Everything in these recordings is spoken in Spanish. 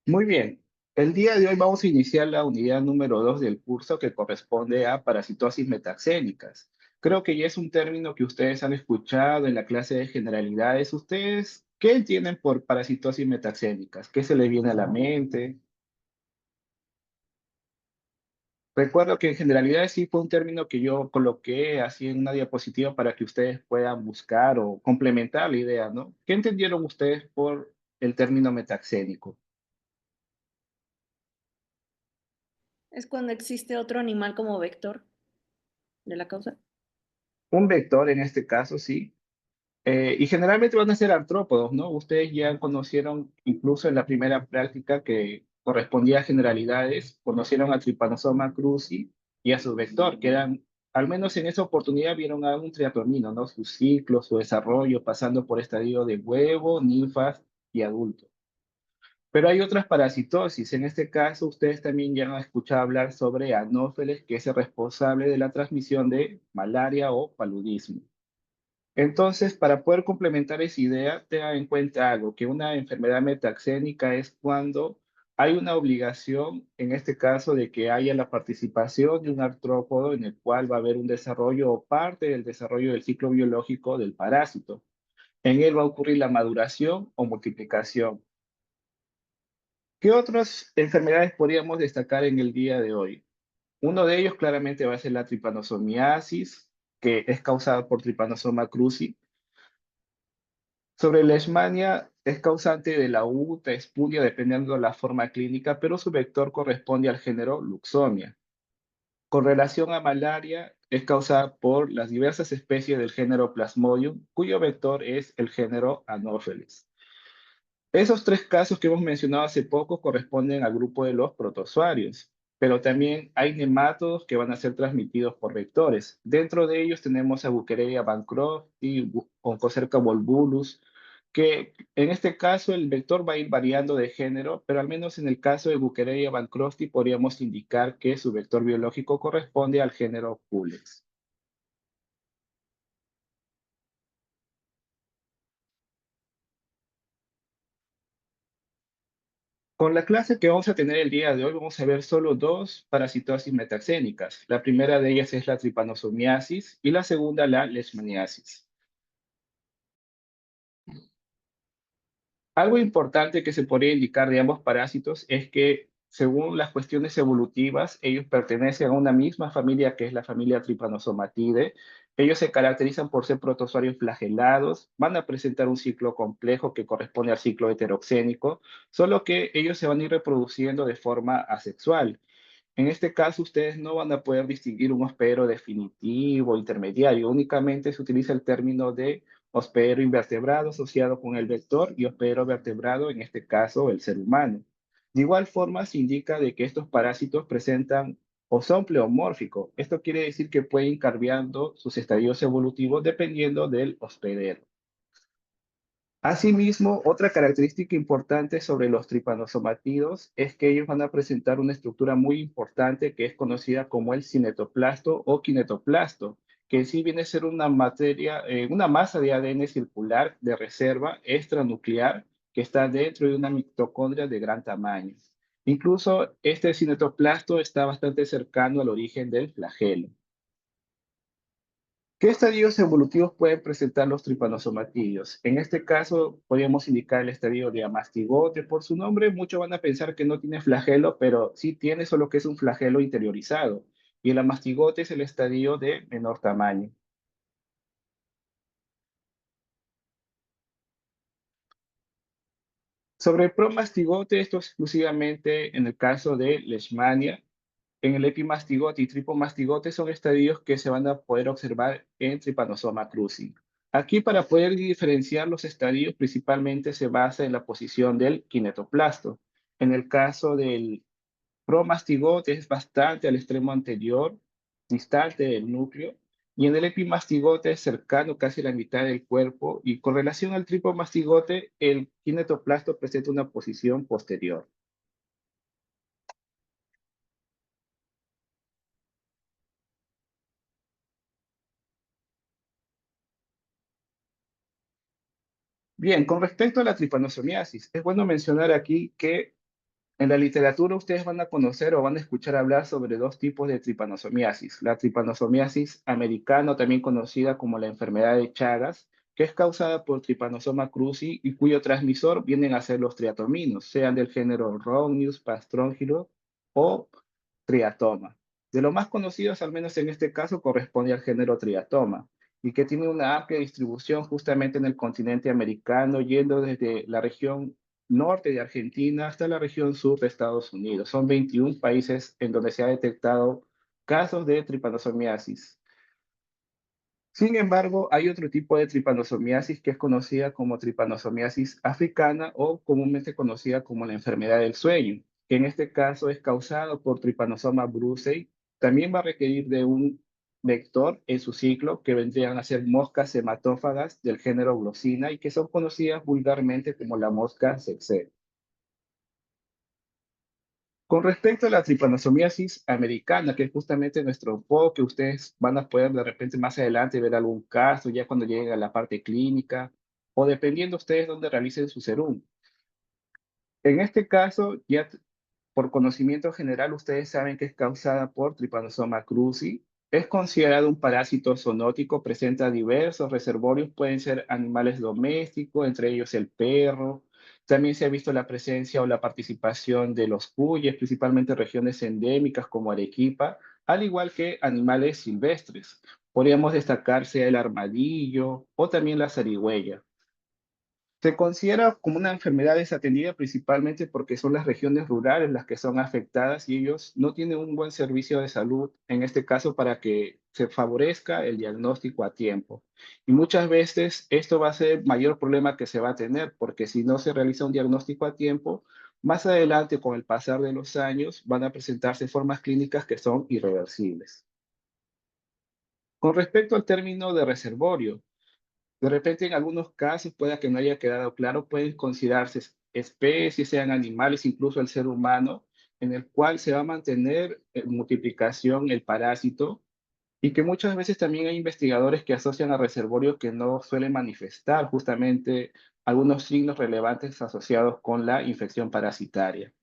Muy bien. El día de hoy vamos a iniciar la unidad número 2 del curso que corresponde a parasitosis metaxénicas. Creo que ya es un término que ustedes han escuchado en la clase de generalidades. ¿Ustedes qué entienden por parasitosis metaxénicas? ¿Qué se les viene a la mente? Recuerdo que en generalidades sí fue un término que yo coloqué así en una diapositiva para que ustedes puedan buscar o complementar la idea, ¿no? ¿Qué entendieron ustedes por el término metaxénico? Es cuando existe otro animal como vector de la causa. Un vector en este caso, sí. Y generalmente van a ser artrópodos, ¿no? Ustedes ya conocieron, incluso en la primera práctica que correspondía a generalidades, conocieron a Trypanosoma cruzi y a su vector, que eran, al menos en esa oportunidad, vieron a un triatomino, ¿no? Su ciclo, su desarrollo, pasando por estadio de huevo, ninfas y adulto. Pero hay otras parasitosis. En este caso, ustedes también ya han escuchado hablar sobre anófeles, que es el responsable de la transmisión de malaria o paludismo. Entonces, para poder complementar esa idea, tenga en cuenta algo, que una enfermedad metaxénica es cuando hay una obligación, en este caso, de que haya la participación de un artrópodo en el cual va a haber un desarrollo o parte del desarrollo del ciclo biológico del parásito. En él va a ocurrir la maduración o multiplicación. ¿Qué otras enfermedades podríamos destacar en el día de hoy? Uno de ellos claramente va a ser la tripanosomiasis, que es causada por Trypanosoma cruzi. Sobre Leishmania, es causante de la uta, espuria, dependiendo de la forma clínica, pero su vector corresponde al género Luxomia. Con relación a malaria, es causada por las diversas especies del género Plasmodium, cuyo vector es el género Anopheles. Esos tres casos que hemos mencionado hace poco corresponden al grupo de los protozoarios, pero también hay nematodos que van a ser transmitidos por vectores. Dentro de ellos tenemos a Buchereria bancrofti, Onchocerca volvulus, que en este caso el vector va a ir variando de género, pero al menos en el caso de Buchereria bancrofti podríamos indicar que su vector biológico corresponde al género Pulex. Con la clase que vamos a tener el día de hoy, vamos a ver solo dos parasitosis metaxénicas. La primera de ellas es la tripanosomiasis y la segunda la leishmaniasis. Algo importante que se podría indicar de ambos parásitos es que, según las cuestiones evolutivas, ellos pertenecen a una misma familia que es la familia Trypanosomatidae. Ellos se caracterizan por ser protozoarios flagelados, van a presentar un ciclo complejo que corresponde al ciclo heteroxénico, solo que ellos se van a ir reproduciendo de forma asexual. En este caso, ustedes no van a poder distinguir un hospedero definitivo, intermediario. Únicamente se utiliza el término de hospedero invertebrado asociado con el vector y hospedero vertebrado, en este caso, el ser humano. De igual forma, se indica de que estos parásitos presentan o son pleomórficos. Esto quiere decir que pueden ir cambiando sus estadios evolutivos dependiendo del hospedero. Asimismo, otra característica importante sobre los tripanosomatidos es que ellos van a presentar una estructura muy importante que es conocida como el cinetoplasto o kinetoplasto, que en sí viene a ser una materia, una masa de ADN circular de reserva extranuclear que está dentro de una mitocondria de gran tamaño. Incluso este cinetoplasto está bastante cercano al origen del flagelo. ¿Qué estadios evolutivos pueden presentar los tripanosomatídeos? En este caso, podríamos indicar el estadio de amastigote. Por su nombre, muchos van a pensar que no tiene flagelo, pero sí tiene, solo que es un flagelo interiorizado. Y el amastigote es el estadio de menor tamaño. Sobre el promastigote, esto es exclusivamente en el caso de Leishmania. En el epimastigote y tripomastigote son estadios que se van a poder observar en Trypanosoma cruzi. Aquí, para poder diferenciar los estadios, principalmente se basa en la posición del kinetoplasto. En el caso del promastigote es bastante al extremo anterior, distante del núcleo, y en el epimastigote es cercano casi a la mitad del cuerpo, y con relación al tripomastigote, el kinetoplasto presenta una posición posterior. Bien, con respecto a la tripanosomiasis, es bueno mencionar aquí que En la literatura ustedes van a conocer o van a escuchar hablar sobre dos tipos de tripanosomiasis. La tripanosomiasis americana, también conocida como la enfermedad de Chagas, que es causada por Trypanosoma cruzi y cuyo transmisor vienen a ser los triatominos, sean del género Rhomnius, Pastrongilo o Triatoma. De los más conocidos, al menos en este caso, corresponde al género Triatoma y que tiene una amplia distribución justamente en el continente americano, yendo desde la región norte de Argentina hasta la región sur de Estados Unidos. Son 21 países en donde se ha detectado casos de tripanosomiasis. Sin embargo, hay otro tipo de tripanosomiasis que es conocida como tripanosomiasis africana o comúnmente conocida como la enfermedad del sueño, que en este caso es causado por Trypanosoma brucei. También va a requerir de un vector en su ciclo que vendrían a ser moscas hematófagas del género Glossina y que son conocidas vulgarmente como la mosca tsetse. Con respecto a la tripanosomiasis americana, que es justamente nuestro enfoque, ustedes van a poder de repente más adelante ver algún caso ya cuando lleguen a la parte clínica o dependiendo ustedes dónde realicen su serum. En este caso, por conocimiento general, ustedes saben que es causada por Trypanosoma cruzi. Es considerado un parásito zoonótico, presenta diversos reservorios, pueden ser animales domésticos, entre ellos el perro. También se ha visto la presencia o la participación de los cuyes, principalmente en regiones endémicas como Arequipa, al igual que animales silvestres. Podríamos destacarse el armadillo o también la zarigüeya. Se considera como una enfermedad desatendida principalmente porque son las regiones rurales las que son afectadas y ellos no tienen un buen servicio de salud, en este caso para que se favorezca el diagnóstico a tiempo. Y muchas veces esto va a ser el mayor problema que se va a tener porque si no se realiza un diagnóstico a tiempo, más adelante con el pasar de los años van a presentarse formas clínicas que son irreversibles. Con respecto al término de reservorio, de repente, en algunos casos, pueda que no haya quedado claro, pueden considerarse especies, sean animales, incluso el ser humano, en el cual se va a mantener en multiplicación el parásito y que muchas veces también hay investigadores que asocian a reservorios que no suelen manifestar justamente algunos signos relevantes asociados con la infección parasitaria.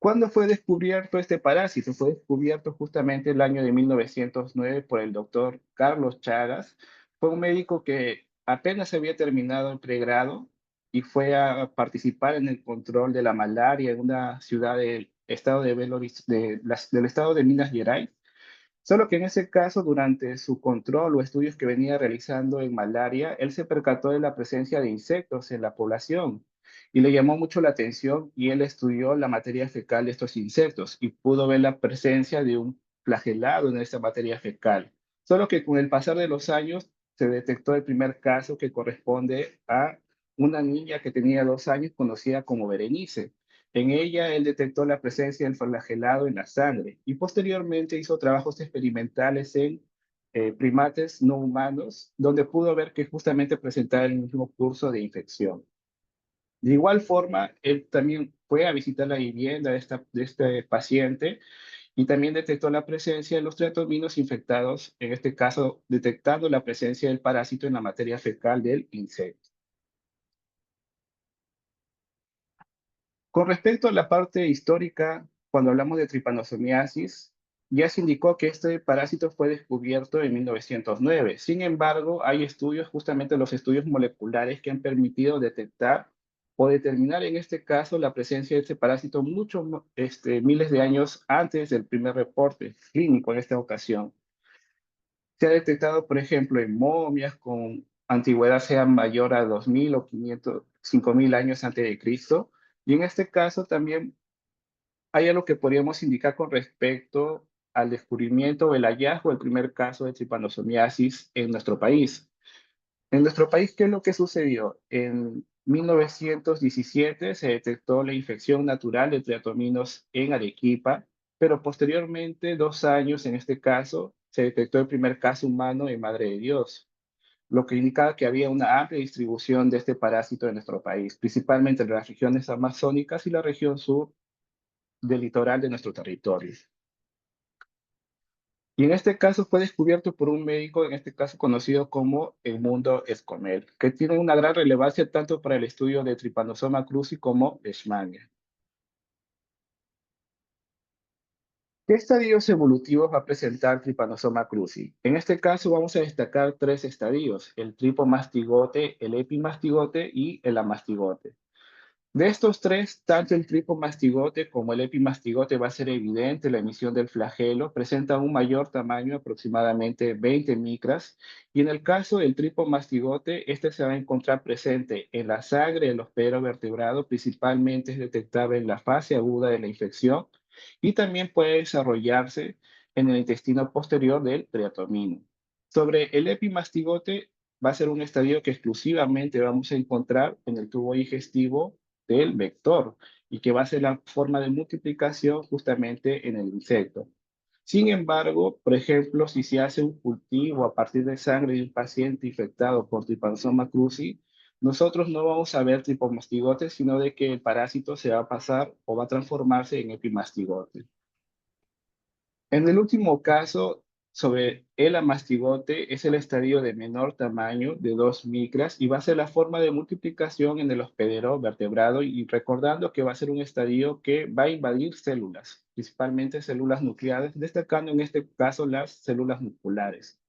¿Cuándo fue descubierto este parásito? Fue descubierto justamente el año de 1909 por el doctor Carlos Chagas. Fue un médico que apenas había terminado el pregrado y fue a participar en el control de la malaria en una ciudad del estado de del estado de Minas Gerais. Solo que en ese caso, durante su control o estudios que venía realizando en malaria, él se percató de la presencia de insectos en la población y le llamó mucho la atención y él estudió la materia fecal de estos insectos y pudo ver la presencia de un flagelado en esta materia fecal. Solo que con el pasar de los años se detectó el primer caso que corresponde a una niña que tenía 2 años conocida como Berenice. En ella, él detectó la presencia del flagelado en la sangre y posteriormente hizo trabajos experimentales en primates no humanos, donde pudo ver que justamente presentaba el mismo curso de infección. De igual forma, él también fue a visitar la vivienda de este paciente y también detectó la presencia de los triatominos infectados, en este caso detectando la presencia del parásito en la materia fecal del insecto. Con respecto a la parte histórica, cuando hablamos de tripanosomiasis, ya se indicó que este parásito fue descubierto en 1909. Sin embargo, hay estudios, justamente los estudios moleculares, que han permitido detectar o determinar en este caso la presencia de este parásito muchos miles de años antes del primer reporte clínico en esta ocasión. Se ha detectado, por ejemplo, en momias con antigüedad sea mayor a 2000 o 500, 5000 años antes de Cristo. Y en este caso también hay algo que podríamos indicar con respecto al descubrimiento o el hallazgo del primer caso de tripanosomiasis en nuestro país. En nuestro país, ¿qué es lo que sucedió? En 1917 se detectó la infección natural de triatominos en Arequipa, pero posteriormente, 2 años en este caso, se detectó el primer caso humano en Madre de Dios, lo que indicaba que había una amplia distribución de este parásito en nuestro país, principalmente en las regiones amazónicas y la región sur del litoral de nuestro territorio. Y en este caso fue descubierto por un médico, en este caso conocido como Edmundo Escomel, que tiene una gran relevancia tanto para el estudio de Trypanosoma cruzi como Leishmania. ¿Qué estadios evolutivos va a presentar Trypanosoma cruzi? En este caso vamos a destacar tres estadios: el tripomastigote, el epimastigote y el amastigote. De estos tres, tanto el tripomastigote como el epimastigote va a ser evidente la emisión del flagelo, presenta un mayor tamaño, aproximadamente 20 micras, y en el caso del tripomastigote, este se va a encontrar presente en la sangre del hospedero vertebrado, principalmente es detectable en la fase aguda de la infección, y también puede desarrollarse en el intestino posterior del triatomino. Sobre el epimastigote, va a ser un estadio que exclusivamente vamos a encontrar en el tubo digestivo del vector y que va a ser la forma de multiplicación justamente en el insecto. Sin embargo, por ejemplo, si se hace un cultivo a partir de sangre de un paciente infectado por Trypanosoma cruzi, nosotros no vamos a ver tripomastigotes, sino de que el parásito se va a pasar o va a transformarse en epimastigote. En el último caso, sobre el amastigote, es el estadio de menor tamaño, de 2 micras, y va a ser la forma de multiplicación en el hospedero vertebrado, y recordando que va a ser un estadio que va a invadir células, principalmente células nucleares, destacando en este caso las células musculares.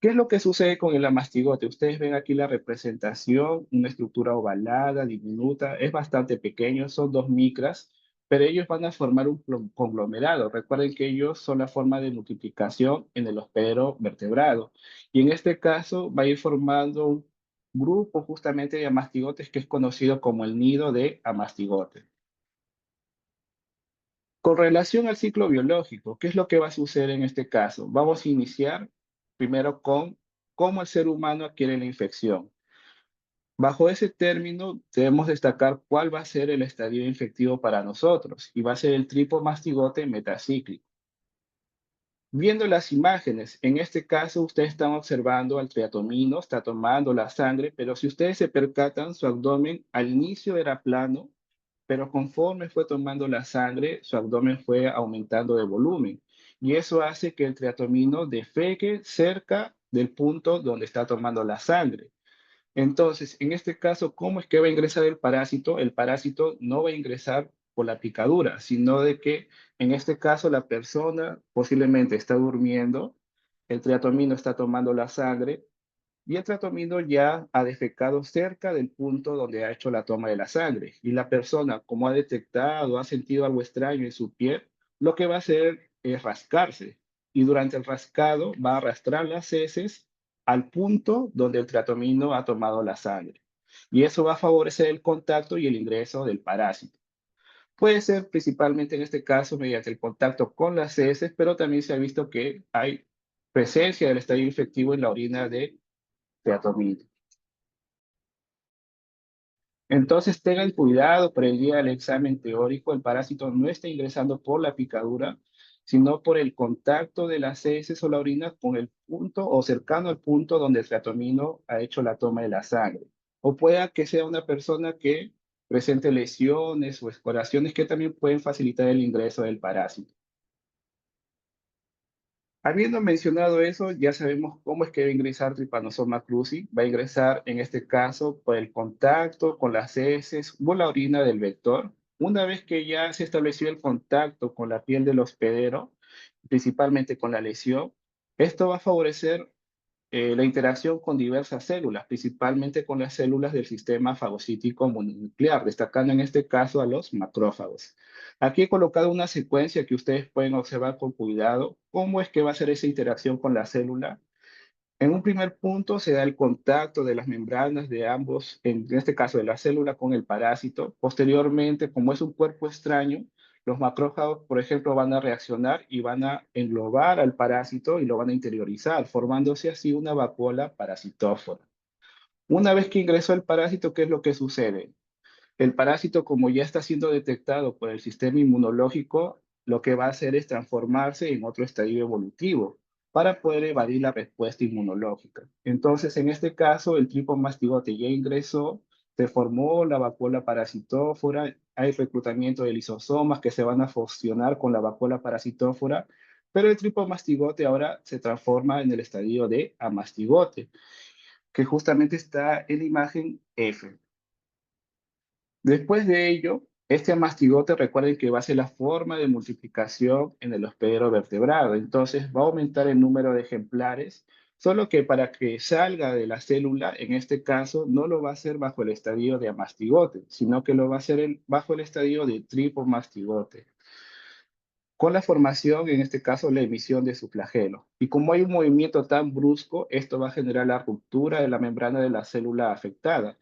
¿Qué es lo que sucede con el amastigote? Ustedes ven aquí la representación, una estructura ovalada, diminuta, es bastante pequeño, son 2 micras, pero ellos van a formar un conglomerado. Recuerden que ellos son la forma de multiplicación en el hospedero vertebrado. Y en este caso va a ir formando un grupo justamente de amastigotes que es conocido como el nido de amastigote. Con relación al ciclo biológico, ¿qué es lo que va a suceder en este caso? Vamos a iniciar primero con cómo el ser humano adquiere la infección. Bajo ese término, debemos destacar cuál va a ser el estadio infectivo para nosotros, y va a ser el tripomastigote metacíclico. Viendo las imágenes, en este caso ustedes están observando al triatomino, está tomando la sangre, pero si ustedes se percatan, su abdomen al inicio era plano, pero conforme fue tomando la sangre, su abdomen fue aumentando de volumen. Y eso hace que el triatomino defeque cerca del punto donde está tomando la sangre. Entonces, en este caso, ¿cómo es que va a ingresar el parásito? El parásito no va a ingresar por la picadura, sino de que en este caso la persona posiblemente está durmiendo, el triatomino está tomando la sangre y el tratamiento ya ha defecado cerca del punto donde ha hecho la toma de la sangre. Y la persona, como ha detectado, ha sentido algo extraño en su piel, lo que va a hacer es rascarse. Y durante el rascado va a arrastrar las heces al punto donde el tratomino ha tomado la sangre. Y eso va a favorecer el contacto y el ingreso del parásito. Puede ser principalmente en este caso mediante el contacto con las heces, pero también se ha visto que hay presencia del estadio infectivo en la orina de teatomino. Entonces tengan cuidado para el día del examen teórico, el parásito no está ingresando por la picadura, sino por el contacto de las heces o la orina con el punto o cercano al punto donde el triatomino ha hecho la toma de la sangre. O pueda que sea una persona que presente lesiones o escoraciones que también pueden facilitar el ingreso del parásito. Habiendo mencionado eso, ya sabemos cómo es que va a ingresar Trypanosoma cruzi. Va a ingresar, en este caso, por el contacto con las heces o la orina del vector. Una vez que ya se estableció el contacto con la piel del hospedero, principalmente con la lesión, esto va a favorecer la interacción con diversas células, principalmente con las células del sistema fagocítico mononuclear, destacando en este caso a los macrófagos. Aquí he colocado una secuencia que ustedes pueden observar con cuidado cómo es que va a ser esa interacción con la célula. En un primer punto se da el contacto de las membranas de ambos, en este caso de la célula con el parásito. Posteriormente, como es un cuerpo extraño, los macrófagos, por ejemplo, van a reaccionar y van a englobar al parásito y lo van a interiorizar, formándose así una vacuola parasitófora. Una vez que ingresó el parásito, ¿qué es lo que sucede? El parásito, como ya está siendo detectado por el sistema inmunológico, lo que va a hacer es transformarse en otro estadio evolutivo para poder evadir la respuesta inmunológica. Entonces, en este caso, el tripomastigote ya ingresó, se formó la vacuola parasitófora, hay reclutamiento de lisosomas que se van a fusionar con la vacuola parasitófora Pero el tripomastigote ahora se transforma en el estadio de amastigote, que justamente está en la imagen F. Después de ello, este amastigote, recuerden que va a ser la forma de multiplicación en el hospedero vertebrado. Entonces va a aumentar el número de ejemplares, solo que para que salga de la célula, en este caso, no lo va a hacer bajo el estadio de amastigote, sino que lo va a hacer bajo el estadio de tripomastigote, con la formación, en este caso, la emisión de su flagelo. Y como hay un movimiento tan brusco, esto va a generar la ruptura de la membrana de la célula afectada.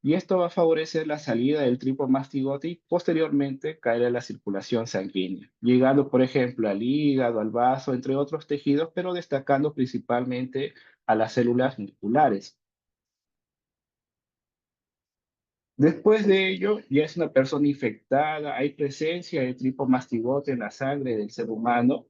Y esto va a favorecer la salida del tripomastigote y posteriormente caer a la circulación sanguínea, llegando, por ejemplo, al hígado, al vaso, entre otros tejidos, pero destacando principalmente a las células musculares. Después de ello, ya es una persona infectada, hay presencia de tripomastigote en la sangre del ser humano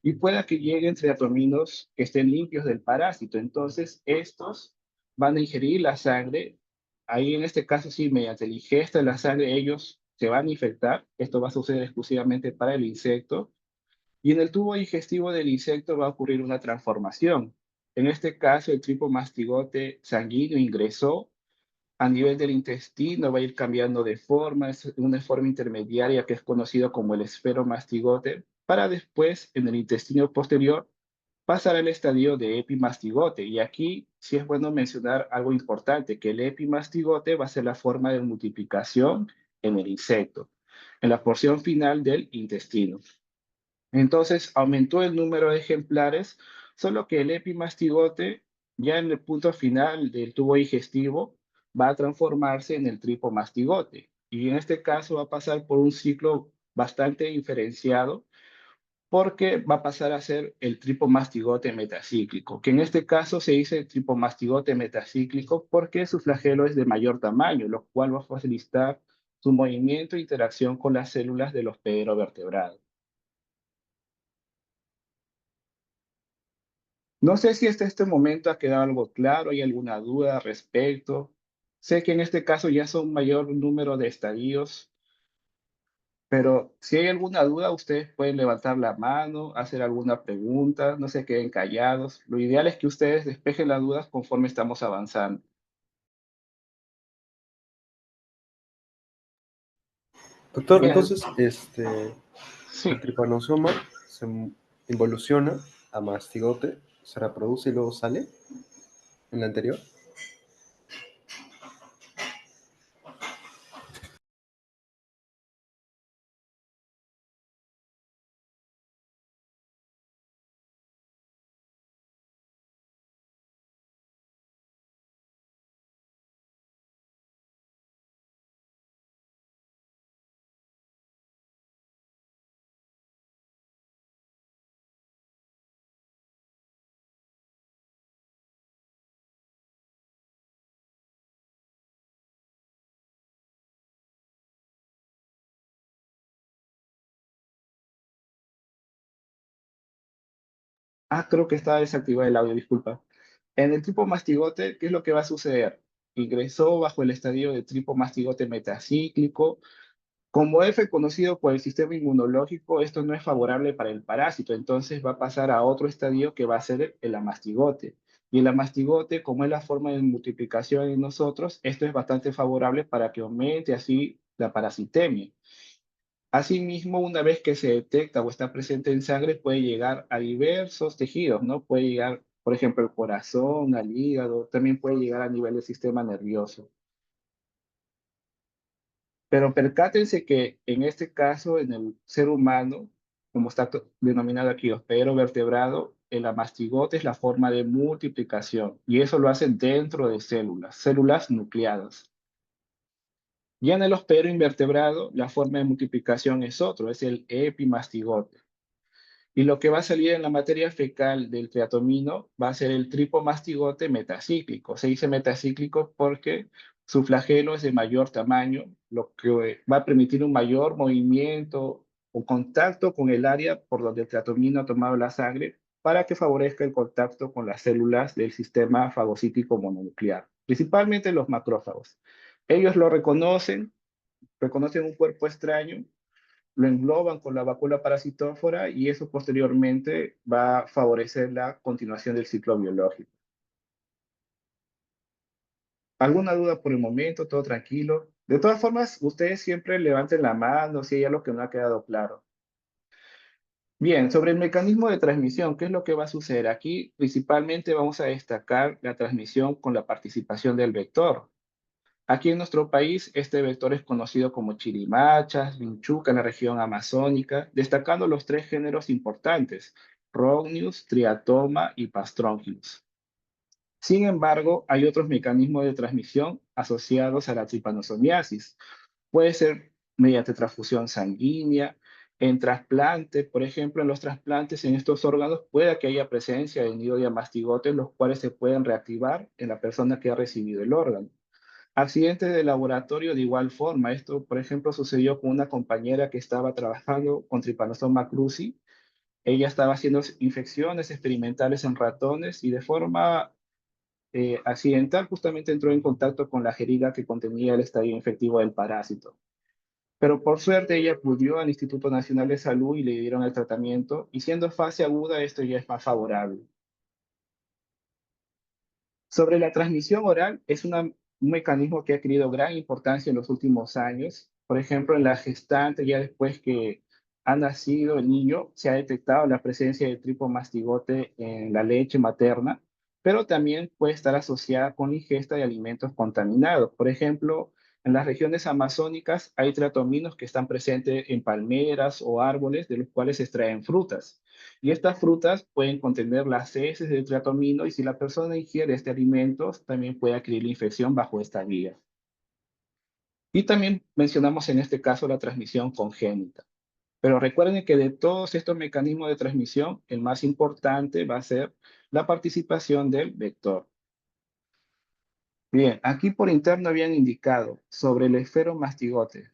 y pueda que lleguen triatominos que estén limpios del parásito. Entonces, estos van a ingerir la sangre. Ahí, en este caso, sí, mediante la ingesta de la sangre, ellos se van a infectar. Esto va a suceder exclusivamente para el insecto. Y en el tubo digestivo del insecto va a ocurrir una transformación. En este caso, el tripomastigote sanguíneo ingresó a nivel del intestino, va a ir cambiando de forma, es una forma intermediaria que es conocido como el esferomastigote, para después, en el intestino posterior, pasar al estadio de epimastigote. Y aquí sí es bueno mencionar algo importante, que el epimastigote va a ser la forma de multiplicación en el insecto, en la porción final del intestino. Entonces aumentó el número de ejemplares, solo que el epimastigote, ya en el punto final del tubo digestivo, va a transformarse en el tripomastigote. Y en este caso va a pasar por un ciclo bastante diferenciado, porque va a pasar a ser el tripomastigote metacíclico, que en este caso se dice tripomastigote metacíclico porque su flagelo es de mayor tamaño, lo cual va a facilitar su movimiento e interacción con las células del hospedero vertebrado. No sé si hasta este momento ha quedado algo claro, hay alguna duda al respecto. Sé que en este caso ya son mayor número de estadios, pero si hay alguna duda, ustedes pueden levantar la mano, hacer alguna pregunta, no se queden callados. Lo ideal es que ustedes despejen las dudas conforme estamos avanzando. Doctor, Bien, entonces, el sí. tripanosoma se involuciona a mastigote, se reproduce y luego sale en la anterior. Creo que está desactivado el audio, disculpa. En el tripomastigote, ¿qué es lo que va a suceder? Ingresó bajo el estadio de tripomastigote metacíclico. Como es reconocido por el sistema inmunológico, esto no es favorable para el parásito, entonces va a pasar a otro estadio que va a ser el amastigote. Y el amastigote, como es la forma de multiplicación en nosotros, esto es bastante favorable para que aumente así la parasitemia. Asimismo, una vez que se detecta o está presente en sangre, puede llegar a diversos tejidos, ¿no? Puede llegar, por ejemplo, al corazón, al hígado, también puede llegar a nivel del sistema nervioso. Pero percátense que en este caso, en el ser humano, como está denominado aquí, hospedero vertebrado, el amastigote es la forma de multiplicación y eso lo hacen dentro de células, células nucleadas. Ya en el hospedero invertebrado, la forma de multiplicación es otro, es el epimastigote. Y lo que va a salir en la materia fecal del triatomino va a ser el tripomastigote metacíclico. Se dice metacíclico porque su flagelo es de mayor tamaño, lo que va a permitir un mayor movimiento o contacto con el área por donde el triatomino ha tomado la sangre para que favorezca el contacto con las células del sistema fagocítico mononuclear, principalmente los macrófagos. Ellos lo reconocen, reconocen un cuerpo extraño, lo engloban con la vacuola parasitófora y eso posteriormente va a favorecer la continuación del ciclo biológico. ¿Alguna duda por el momento? ¿Todo tranquilo? De todas formas, ustedes siempre levanten la mano si hay algo que no ha quedado claro. Bien, sobre el mecanismo de transmisión, ¿qué es lo que va a suceder? Aquí principalmente vamos a destacar la transmisión con la participación del vector. Aquí en nuestro país, este vector es conocido como Chirimachas, Vinchuca en la región amazónica, destacando los tres géneros importantes, Rhognius, Triatoma y Pastrongylus. Sin embargo, hay otros mecanismos de transmisión asociados a la tripanosomiasis. Puede ser mediante transfusión sanguínea, en trasplante, por ejemplo, en los trasplantes en estos órganos puede que haya presencia de nido de mastigotes, los cuales se pueden reactivar en la persona que ha recibido el órgano. Accidentes de laboratorio de igual forma. Esto, por ejemplo, sucedió con una compañera que estaba trabajando con Trypanosoma cruzi. Ella estaba haciendo infecciones experimentales en ratones y de forma accidental justamente entró en contacto con la jeringa que contenía el estadio infectivo del parásito. Pero por suerte ella acudió al Instituto Nacional de Salud y le dieron el tratamiento y siendo fase aguda esto ya es más favorable. Sobre la transmisión oral, es un mecanismo que ha adquirido gran importancia en los últimos años. Por ejemplo, en la gestante, ya después que ha nacido el niño, se ha detectado la presencia de tripomastigote en la leche materna, pero también puede estar asociada con la ingesta de alimentos contaminados. Por ejemplo, en las regiones amazónicas hay triatominos que están presentes en palmeras o árboles de los cuales se extraen frutas. Y estas frutas pueden contener las heces de triatomino y si la persona ingiere este alimento, también puede adquirir la infección bajo esta vía. Y también mencionamos en este caso la transmisión congénita. Pero recuerden que de todos estos mecanismos de transmisión, el más importante va a ser la participación del vector. Bien, aquí por interno habían indicado sobre el esferomastigote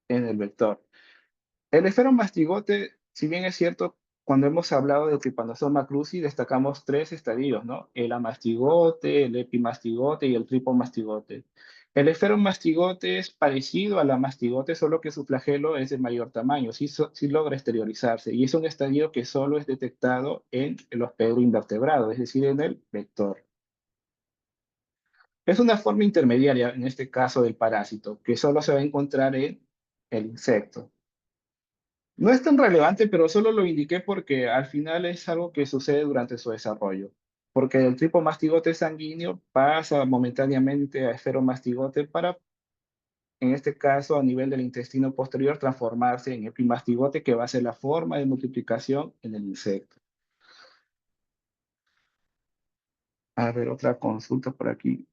en el vector. El esferomastigote, si bien es cierto, cuando hemos hablado de Trypanosoma cruzi, destacamos tres estadios, ¿no? El amastigote, el epimastigote y el tripomastigote. El esferomastigote es parecido al amastigote, solo que su flagelo es de mayor tamaño, sí logra exteriorizarse, y es un estadio que solo es detectado en los pedoinvertebrados, es decir, en el vector. Es una forma intermediaria, en este caso del parásito, que solo se va a encontrar en el insecto. No es tan relevante, pero solo lo indiqué porque al final es algo que sucede durante su desarrollo. Porque el tripomastigote sanguíneo pasa momentáneamente a esferomastigote para, en este caso, a nivel del intestino posterior, transformarse en epimastigote, que va a ser la forma de multiplicación en el insecto. A ver, otra consulta por aquí.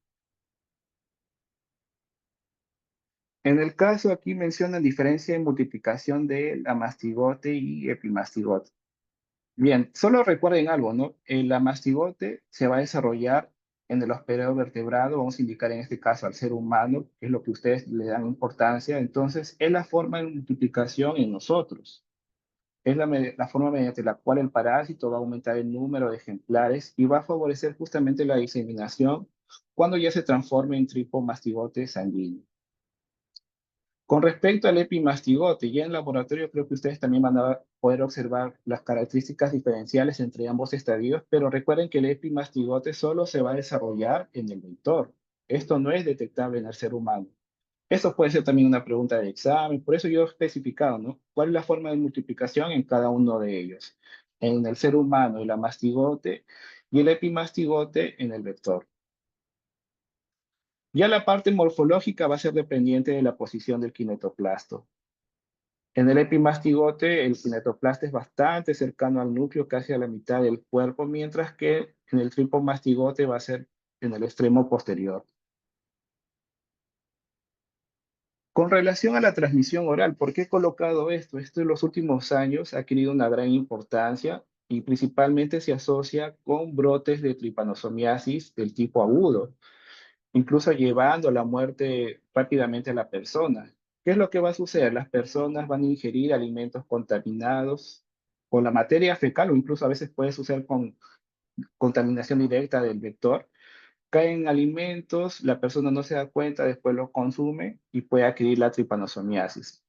En el caso aquí mencionan diferencia en multiplicación de la mastigote y epimastigote. Bien, solo recuerden algo, ¿no? El amastigote se va a desarrollar en el hospedero vertebrado, vamos a indicar en este caso al ser humano, que es lo que ustedes le dan importancia, entonces es la forma de multiplicación en nosotros. Es la forma mediante la cual el parásito va a aumentar el número de ejemplares y va a favorecer justamente la diseminación cuando ya se transforme en tripomastigote sanguíneo. Con respecto al epimastigote, ya en laboratorio creo que ustedes también van a poder observar las características diferenciales entre ambos estadios, pero recuerden que el epimastigote solo se va a desarrollar en el vector. Esto no es detectable en el ser humano. Eso puede ser también una pregunta de examen, por eso yo he especificado, ¿no? ¿Cuál es la forma de multiplicación en cada uno de ellos? En el ser humano, el amastigote y el epimastigote en el vector. Ya la parte morfológica va a ser dependiente de la posición del kinetoplasto. En el epimastigote, el kinetoplasta es bastante cercano al núcleo, casi a la mitad del cuerpo, mientras que en el tripomastigote va a ser en el extremo posterior. Con relación a la transmisión oral, ¿por qué he colocado esto? Esto en los últimos años ha adquirido una gran importancia y principalmente se asocia con brotes de tripanosomiasis del tipo agudo, incluso llevando a la muerte rápidamente a la persona. ¿Qué es lo que va a suceder? Las personas van a ingerir alimentos contaminados con la materia fecal o incluso a veces puede suceder con contaminación directa del vector. Caen alimentos, la persona no se da cuenta, después lo consume y puede adquirir la tripanosomiasis.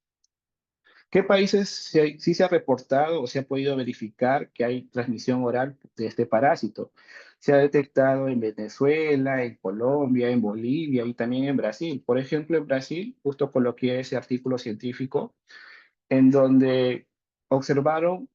¿Qué países sí se ha reportado o se ha podido verificar que hay transmisión oral de este parásito? Se ha detectado en Venezuela, en Colombia, en Bolivia y también en Brasil. Por ejemplo, en Brasil, justo coloqué ese artículo científico en donde observaron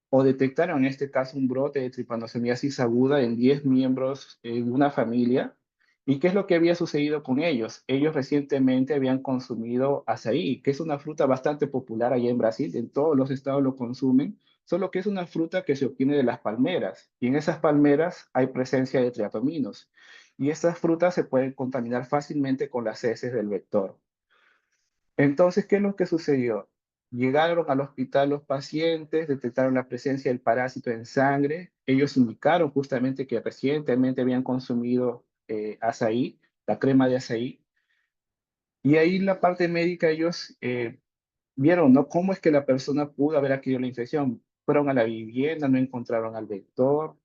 o detectaron en este caso un brote de tripanosomiasis aguda en 10 miembros de una familia. ¿Y qué es lo que había sucedido con ellos? Ellos recientemente habían consumido azaí, que es una fruta bastante popular allá en Brasil, en todos los estados lo consumen, solo que es una fruta que se obtiene de las palmeras, y en esas palmeras hay presencia de triatominos, y estas frutas se pueden contaminar fácilmente con las heces del vector. Entonces, ¿qué es lo que sucedió? Llegaron al hospital los pacientes, detectaron la presencia del parásito en sangre. Ellos indicaron justamente que recientemente habían consumido azaí, la crema de azaí. Y ahí la parte médica, ellos vieron, ¿no? Cómo es que la persona pudo haber adquirido la infección. Fueron a la vivienda, no encontraron al vector,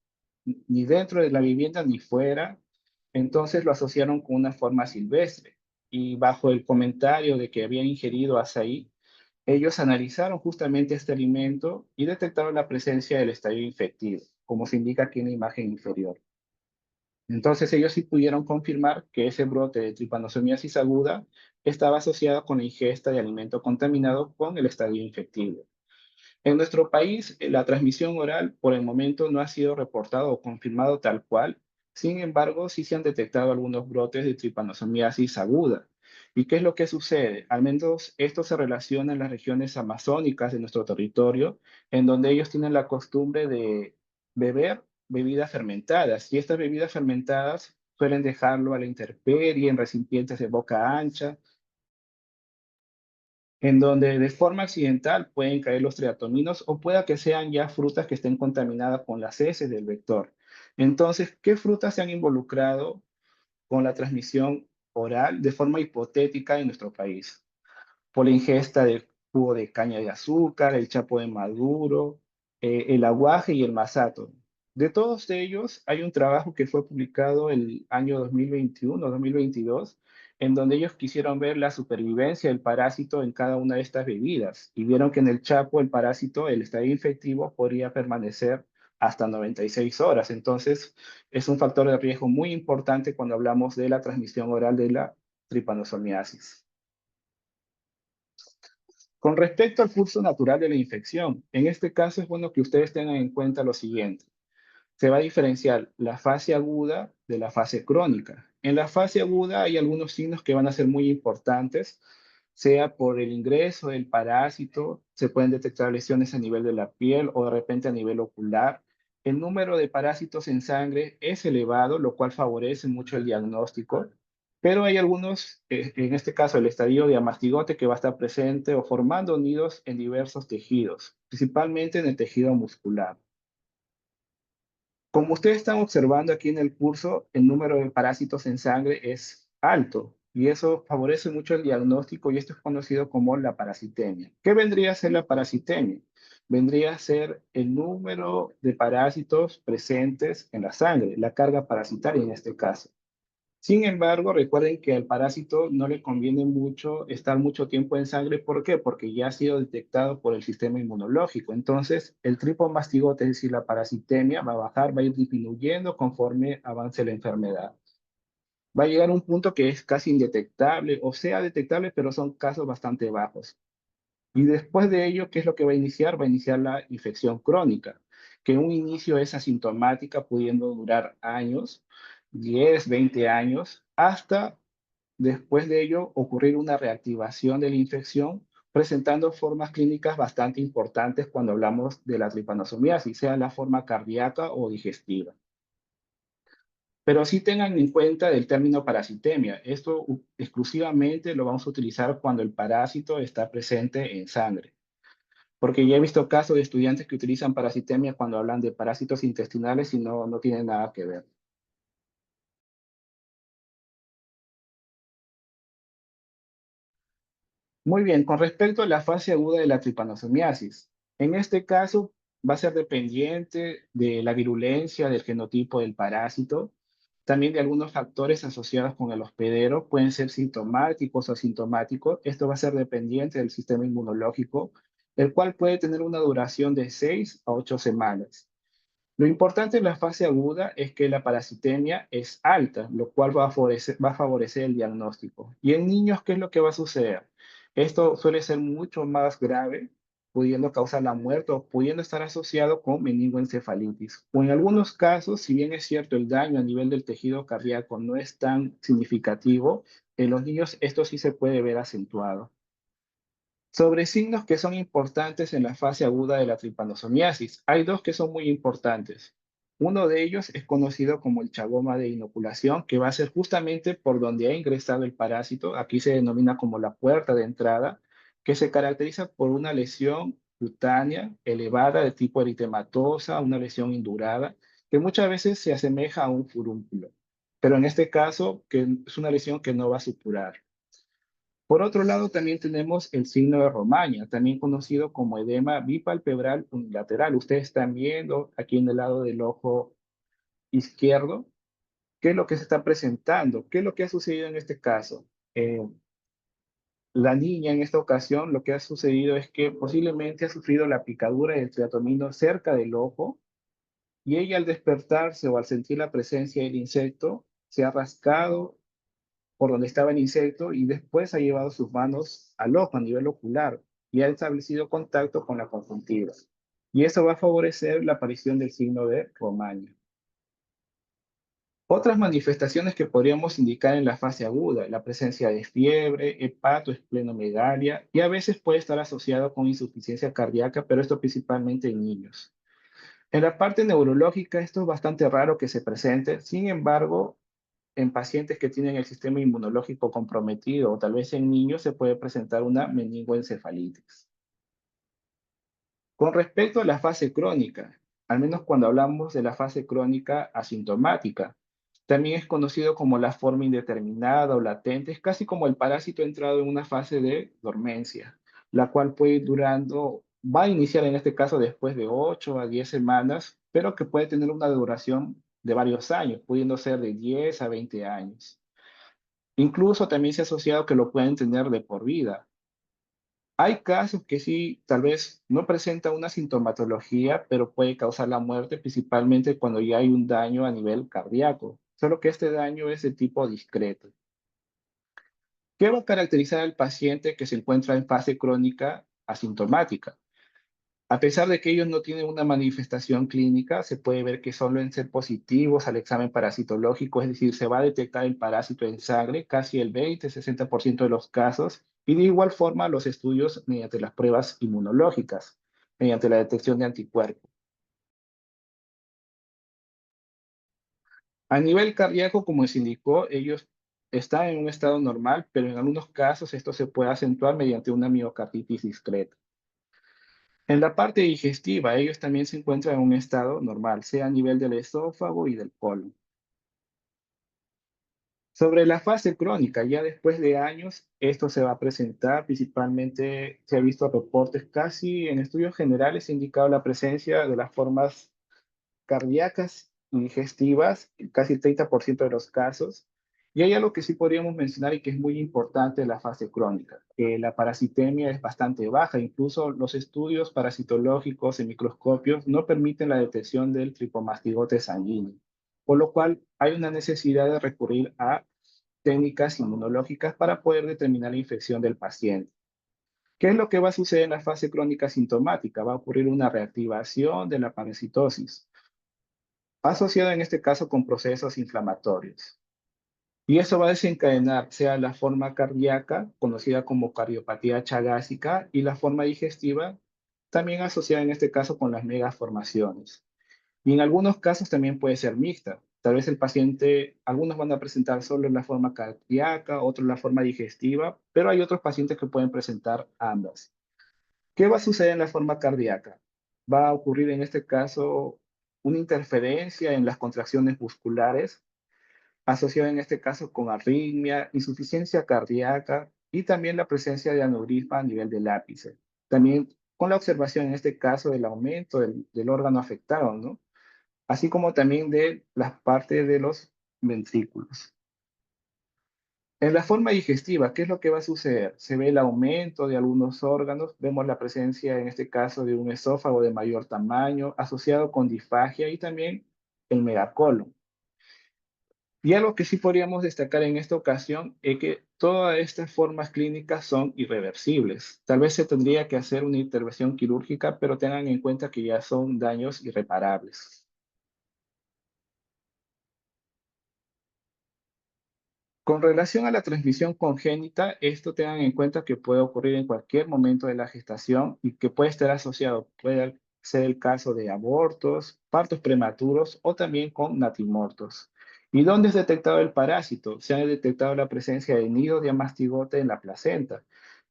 ni dentro de la vivienda ni fuera. Entonces lo asociaron con una forma silvestre. Y bajo el comentario de que habían ingerido azaí, ellos analizaron justamente este alimento y detectaron la presencia del estadio infectivo, como se indica aquí en la imagen inferior. Entonces ellos sí pudieron confirmar que ese brote de tripanosomiasis aguda estaba asociado con la ingesta de alimento contaminado con el estadio infectivo. En nuestro país, la transmisión oral por el momento no ha sido reportado o confirmado tal cual. Sin embargo, sí se han detectado algunos brotes de tripanosomiasis aguda. ¿Y qué es lo que sucede? Al menos esto se relaciona en las regiones amazónicas de nuestro territorio, en donde ellos tienen la costumbre de beber bebidas fermentadas. Y estas bebidas fermentadas suelen dejarlo a la intemperie, en recipientes de boca ancha, en donde de forma accidental pueden caer los triatominos o pueda que sean ya frutas que estén contaminadas con las heces del vector. Entonces, ¿qué frutas se han involucrado con la transmisión oral de forma hipotética en nuestro país? Por la ingesta de jugo de caña de azúcar, el chapo de maduro, el aguaje y el masato. De todos ellos, hay un trabajo que fue publicado el año 2021-2022, en donde ellos quisieron ver la supervivencia del parásito en cada una de estas bebidas y vieron que en el chapo el parásito, el estadio infectivo, podría permanecer hasta 96 horas. Entonces, es un factor de riesgo muy importante cuando hablamos de la transmisión oral de la tripanosomiasis. Con respecto al curso natural de la infección, en este caso es bueno que ustedes tengan en cuenta lo siguiente. Se va a diferenciar la fase aguda de la fase crónica. En la fase aguda hay algunos signos que van a ser muy importantes, sea por el ingreso del parásito, se pueden detectar lesiones a nivel de la piel o de repente a nivel ocular. El número de parásitos en sangre es elevado, lo cual favorece mucho el diagnóstico, pero hay algunos, en este caso el estadio de amastigote, que va a estar presente o formando nidos en diversos tejidos, principalmente en el tejido muscular. Como ustedes están observando aquí en el curso, el número de parásitos en sangre es alto y eso favorece mucho el diagnóstico y esto es conocido como la parasitemia. ¿Qué vendría a ser la parasitemia? Vendría a ser el número de parásitos presentes en la sangre, la carga parasitaria en este caso. Sin embargo, recuerden que al parásito no le conviene mucho estar mucho tiempo en sangre. ¿Por qué? Porque ya ha sido detectado por el sistema inmunológico. Entonces, el tripomastigote, es decir, la parasitemia, va a bajar, va a ir disminuyendo conforme avance la enfermedad. Va a llegar a un punto que es casi indetectable, o sea, detectable, pero son casos bastante bajos. Y después de ello, ¿qué es lo que va a iniciar? Va a iniciar la infección crónica, que en un inicio es asintomática, pudiendo durar años, 10, 20 años, hasta después de ello ocurrir una reactivación de la infección, presentando formas clínicas bastante importantes cuando hablamos de la tripanosomiasis, sea la forma cardíaca o digestiva. Pero sí tengan en cuenta el término parasitemia. Esto exclusivamente lo vamos a utilizar cuando el parásito está presente en sangre. Porque ya he visto casos de estudiantes que utilizan parasitemia cuando hablan de parásitos intestinales y no tiene nada que ver. Muy bien, con respecto a la fase aguda de la tripanosomiasis, en este caso va a ser dependiente de la virulencia del genotipo del parásito, también de algunos factores asociados con el hospedero, pueden ser sintomáticos o asintomáticos. Esto va a ser dependiente del sistema inmunológico el cual puede tener una duración de 6 a 8 semanas. Lo importante en la fase aguda es que la parasitemia es alta, lo cual va a favorecer el diagnóstico. Y en niños, ¿qué es lo que va a suceder? Esto suele ser mucho más grave, pudiendo causar la muerte o pudiendo estar asociado con meningoencefalitis. O en algunos casos, si bien es cierto, el daño a nivel del tejido cardíaco no es tan significativo, en los niños esto sí se puede ver acentuado. Sobre signos que son importantes en la fase aguda de la tripanosomiasis, hay dos que son muy importantes. Uno de ellos es conocido como el chaboma de inoculación, que va a ser justamente por donde ha ingresado el parásito. Aquí se denomina como la puerta de entrada, que se caracteriza por una lesión cutánea elevada de tipo eritematosa, una lesión indurada, que muchas veces se asemeja a un furúnculo. Pero en este caso, que es una lesión que no va a supurar. Por otro lado, también tenemos el signo de Romaña, también conocido como edema bipalpebral unilateral. Ustedes están viendo aquí en el lado del ojo izquierdo qué es lo que se está presentando, qué es lo que ha sucedido en este caso. Eh, la niña en esta ocasión, lo que ha sucedido es que posiblemente ha sufrido la picadura del triatomino cerca del ojo y ella al despertarse o al sentir la presencia del insecto se ha rascado por donde estaba el insecto y después ha llevado sus manos al ojo a nivel ocular y ha establecido contacto con la conjuntiva. Y eso va a favorecer la aparición del signo de Romaña. Otras manifestaciones que podríamos indicar en la fase aguda, la presencia de fiebre, hepatoesplenomegalia y a veces puede estar asociado con insuficiencia cardíaca, pero esto principalmente en niños. En la parte neurológica esto es bastante raro que se presente, sin embargo, en pacientes que tienen el sistema inmunológico comprometido o tal vez en niños se puede presentar una meningoencefalitis. Con respecto a la fase crónica, al menos cuando hablamos de la fase crónica asintomática, también es conocido como la forma indeterminada o latente, es casi como el parásito entrado en una fase de dormencia, la cual puede ir durando, va a iniciar en este caso después de 8 a 10 semanas, pero que puede tener una duración de varios años, pudiendo ser de 10 a 20 años. Incluso también se ha asociado que lo pueden tener de por vida. Hay casos que sí, tal vez no presenta una sintomatología, pero puede causar la muerte, principalmente cuando ya hay un daño a nivel cardíaco, solo que este daño es de tipo discreto. ¿Qué va a caracterizar al paciente que se encuentra en fase crónica asintomática? A pesar de que ellos no tienen una manifestación clínica, se puede ver que suelen ser positivos al examen parasitológico, es decir, se va a detectar el parásito en sangre, casi el 20-60% de los casos, y de igual forma los estudios mediante las pruebas inmunológicas, mediante la detección de anticuerpos. A nivel cardíaco, como se indicó, ellos están en un estado normal, pero en algunos casos esto se puede acentuar mediante una miocarditis discreta. En la parte digestiva, ellos también se encuentran en un estado normal, sea a nivel del esófago y del colon. Sobre la fase crónica, ya después de años, esto se va a presentar, principalmente se ha visto reportes casi en estudios generales, se ha indicado la presencia de las formas cardíacas y digestivas, en casi el 30% de los casos. Y hay algo que sí podríamos mencionar y que es muy importante en la fase crónica, que la parasitemia es bastante baja, incluso los estudios parasitológicos en microscopios no permiten la detección del tripomastigote sanguíneo, por lo cual hay una necesidad de recurrir a técnicas inmunológicas para poder determinar la infección del paciente. ¿Qué es lo que va a suceder en la fase crónica sintomática? Va a ocurrir una reactivación de la parasitosis, asociado en este caso con procesos inflamatorios. Y eso va a desencadenar sea la forma cardíaca, conocida como cardiopatía chagásica, y la forma digestiva, también asociada en este caso con las megaformaciones. Y en algunos casos también puede ser mixta. Tal vez el paciente, algunos van a presentar solo la forma cardíaca, otros la forma digestiva, pero hay otros pacientes que pueden presentar ambas. ¿Qué va a suceder en la forma cardíaca? Va a ocurrir en este caso una interferencia en las contracciones musculares, asociada en este caso con arritmia, insuficiencia cardíaca y también la presencia de aneurisma a nivel del ápice. También con la observación en este caso del aumento del órgano afectado, ¿no? Así como también de las partes de los ventrículos. En la forma digestiva, ¿qué es lo que va a suceder? Se ve el aumento de algunos órganos, vemos la presencia en este caso de un esófago de mayor tamaño asociado con disfagia y también el megacolon. Y algo que sí podríamos destacar en esta ocasión es que todas estas formas clínicas son irreversibles. Tal vez se tendría que hacer una intervención quirúrgica, pero tengan en cuenta que ya son daños irreparables. Con relación a la transmisión congénita, esto tengan en cuenta que puede ocurrir en cualquier momento de la gestación y que puede estar asociado, puede ser el caso de abortos, partos prematuros o también con natimortos. ¿Y dónde es detectado el parásito? Se ha detectado la presencia de nidos de amastigote en la placenta,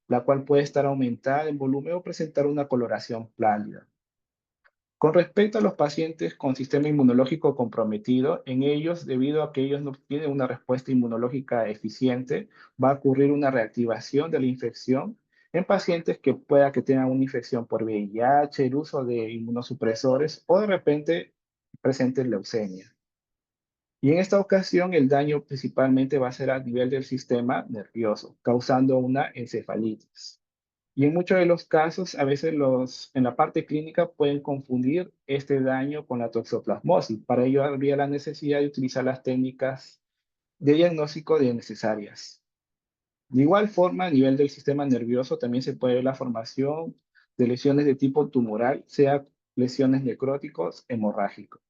la cual puede estar aumentada en volumen o presentar una coloración pálida. Con respecto a los pacientes con sistema inmunológico comprometido, en ellos, debido a que ellos no tienen una respuesta inmunológica eficiente, va a ocurrir una reactivación de la infección en pacientes que pueda que tengan una infección por VIH, el uso de inmunosupresores o de repente presenten leucemia. Y en esta ocasión el daño principalmente va a ser a nivel del sistema nervioso, causando una encefalitis. Y en muchos de los casos, a veces en la parte clínica pueden confundir este daño con la toxoplasmosis. Para ello habría la necesidad de utilizar las técnicas de diagnóstico de necesarias. De igual forma, a nivel del sistema nervioso también se puede ver la formación de lesiones de tipo tumoral, sea lesiones necróticos, hemorrágicos.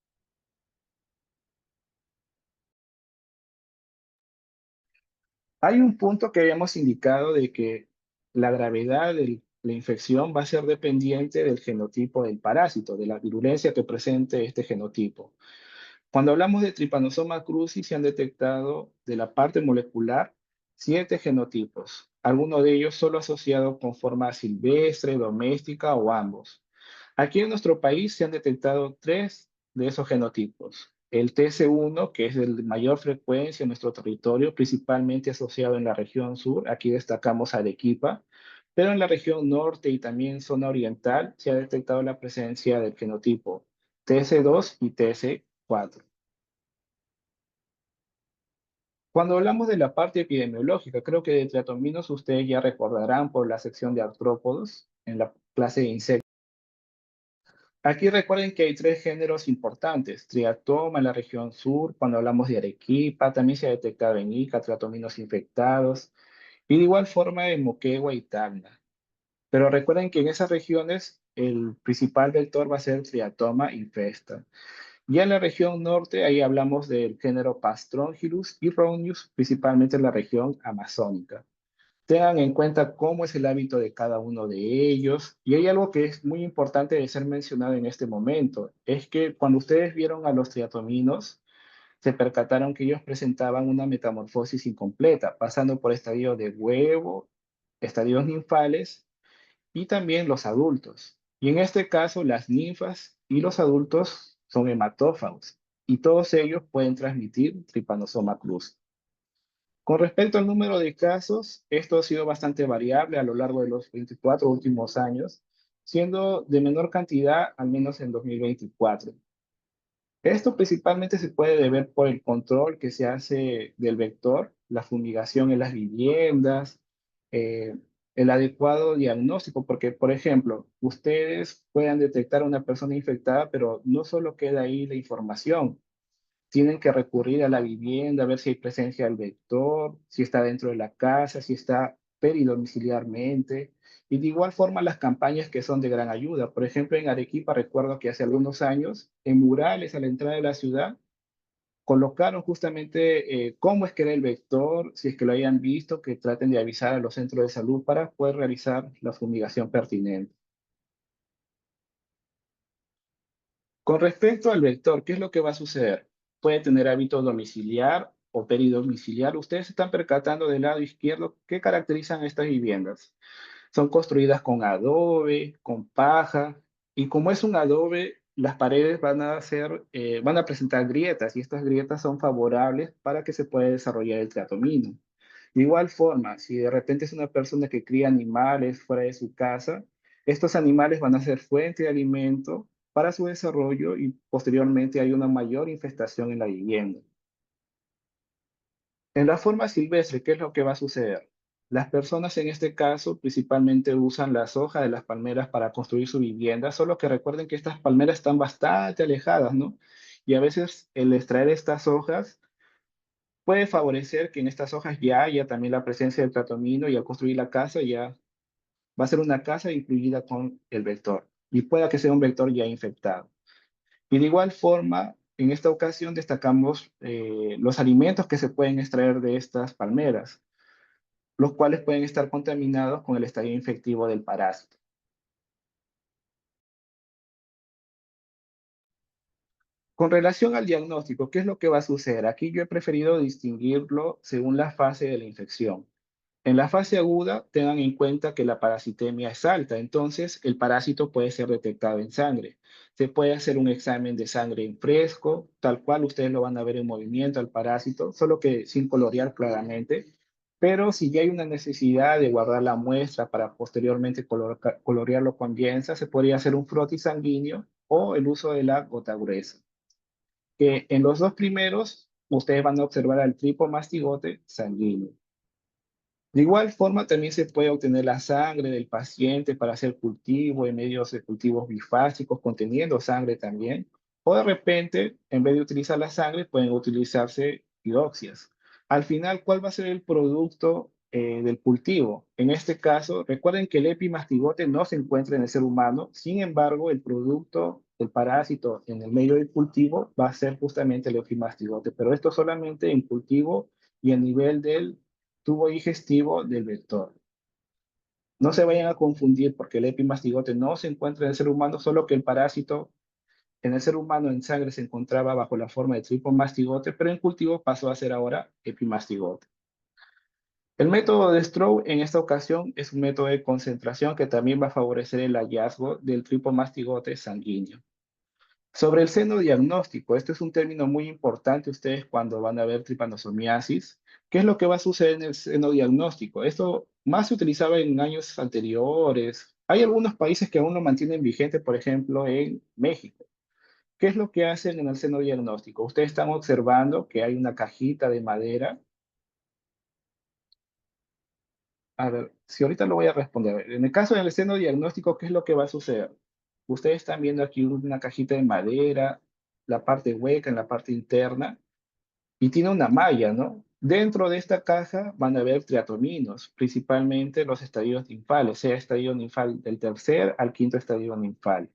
Hay un punto que habíamos indicado de que la gravedad de la infección va a ser dependiente del genotipo del parásito, de la virulencia que presente este genotipo. Cuando hablamos de Trypanosoma cruzi, se han detectado de la parte molecular 7 genotipos, algunos de ellos solo asociados con forma silvestre, doméstica o ambos. Aquí en nuestro país se han detectado 3 de esos genotipos. El TC1, que es el de mayor frecuencia en nuestro territorio, principalmente asociado en la región sur, aquí destacamos Arequipa, pero en la región norte y también zona oriental se ha detectado la presencia del genotipo TC2 y TC4. Cuando hablamos de la parte epidemiológica, creo que de triatominos ustedes ya recordarán por la sección de artrópodos en la clase de insectos. Aquí recuerden que hay 3 géneros importantes, triatoma en la región sur, cuando hablamos de Arequipa, también se ha detectado en Ica, triatominos infectados, y de igual forma en Moquegua y Tacna. Pero recuerden que en esas regiones el principal vector va a ser triatoma infesta. Ya en la región norte, ahí hablamos del género Pastrongyrus y Rhonius, principalmente en la región amazónica. Tengan en cuenta cómo es el hábito de cada uno de ellos. Y hay algo que es muy importante de ser mencionado en este momento, es que cuando ustedes vieron a los triatominos, se percataron que ellos presentaban una metamorfosis incompleta, pasando por estadios de huevo, estadios ninfales y también los adultos. Y en este caso, las ninfas y los adultos son hematófagos y todos ellos pueden transmitir Trypanosoma cruzi. Con respecto al número de casos, esto ha sido bastante variable a lo largo de los 24 últimos años, siendo de menor cantidad al menos en 2024. Esto principalmente se puede deber por el control que se hace del vector, la fumigación en las viviendas, eh, el adecuado diagnóstico, porque, por ejemplo, ustedes puedan detectar a una persona infectada, pero no solo queda ahí la información, tienen que recurrir a la vivienda, a ver si hay presencia del vector, si está dentro de la casa, si está peridomiciliarmente. Y de igual forma las campañas que son de gran ayuda. Por ejemplo, en Arequipa recuerdo que hace algunos años, en murales a la entrada de la ciudad, colocaron justamente cómo es que era el vector, si es que lo hayan visto, que traten de avisar a los centros de salud para poder realizar la fumigación pertinente. Con respecto al vector, ¿qué es lo que va a suceder? Puede tener hábito domiciliar o peridomiciliar. Ustedes se están percatando del lado izquierdo qué caracterizan estas viviendas. Son construidas con adobe, con paja, y como es un adobe, las paredes van a presentar grietas, y estas grietas son favorables para que se pueda desarrollar el triatomino. De igual forma, si de repente es una persona que cría animales fuera de su casa, estos animales van a ser fuente de alimento para su desarrollo y posteriormente hay una mayor infestación en la vivienda. En la forma silvestre, ¿qué es lo que va a suceder? Las personas en este caso principalmente usan las hojas de las palmeras para construir su vivienda, solo que recuerden que estas palmeras están bastante alejadas, ¿no? Y a veces el extraer estas hojas puede favorecer que en estas hojas ya haya también la presencia del tratomino y al construir la casa ya va a ser una casa incluida con el vector y pueda que sea un vector ya infectado. Y de igual forma, en esta ocasión destacamos los alimentos que se pueden extraer de estas palmeras, los cuales pueden estar contaminados con el estadio infectivo del parásito. Con relación al diagnóstico, ¿qué es lo que va a suceder? Aquí yo he preferido distinguirlo según la fase de la infección. En la fase aguda, tengan en cuenta que la parasitemia es alta, entonces el parásito puede ser detectado en sangre. Se puede hacer un examen de sangre en fresco, tal cual ustedes lo van a ver en movimiento al parásito, solo que sin colorear claramente. Pero si ya hay una necesidad de guardar la muestra para posteriormente colorearlo con lienza, se podría hacer un frotis sanguíneo o el uso de la gota gruesa. Que en los dos primeros, ustedes van a observar al tripomastigote sanguíneo. De igual forma, también se puede obtener la sangre del paciente para hacer cultivo en medios de cultivos bifásicos conteniendo sangre también. O de repente, en vez de utilizar la sangre, pueden utilizarse biopsias. Al final, ¿cuál va a ser el producto del cultivo? En este caso, recuerden que el epimastigote no se encuentra en el ser humano. Sin embargo, el producto del parásito en el medio de cultivo va a ser justamente el epimastigote. Pero esto solamente en cultivo y a nivel del tubo digestivo del vector. No se vayan a confundir porque el epimastigote no se encuentra en el ser humano, solo que el parásito en el ser humano en sangre se encontraba bajo la forma de tripomastigote, pero en cultivo pasó a ser ahora epimastigote. El método de Stroh en esta ocasión es un método de concentración que también va a favorecer el hallazgo del tripomastigote sanguíneo. Sobre el seno diagnóstico, este es un término muy importante ustedes cuando van a ver tripanosomiasis. ¿Qué es lo que va a suceder en el seno diagnóstico? Esto más se utilizaba en años anteriores. Hay algunos países que aún lo mantienen vigente, por ejemplo, en México. ¿Qué es lo que hacen en el seno diagnóstico? Ustedes están observando que hay una cajita de madera. A ver, si ahorita lo voy a responder. En el caso del seno diagnóstico, ¿qué es lo que va a suceder? Ustedes están viendo aquí una cajita de madera, la parte hueca en la parte interna, y tiene una malla, ¿no? Dentro de esta caja van a haber triatominos, principalmente los estadios ninfales, sea estadio ninfal del tercer al quinto estadio ninfal.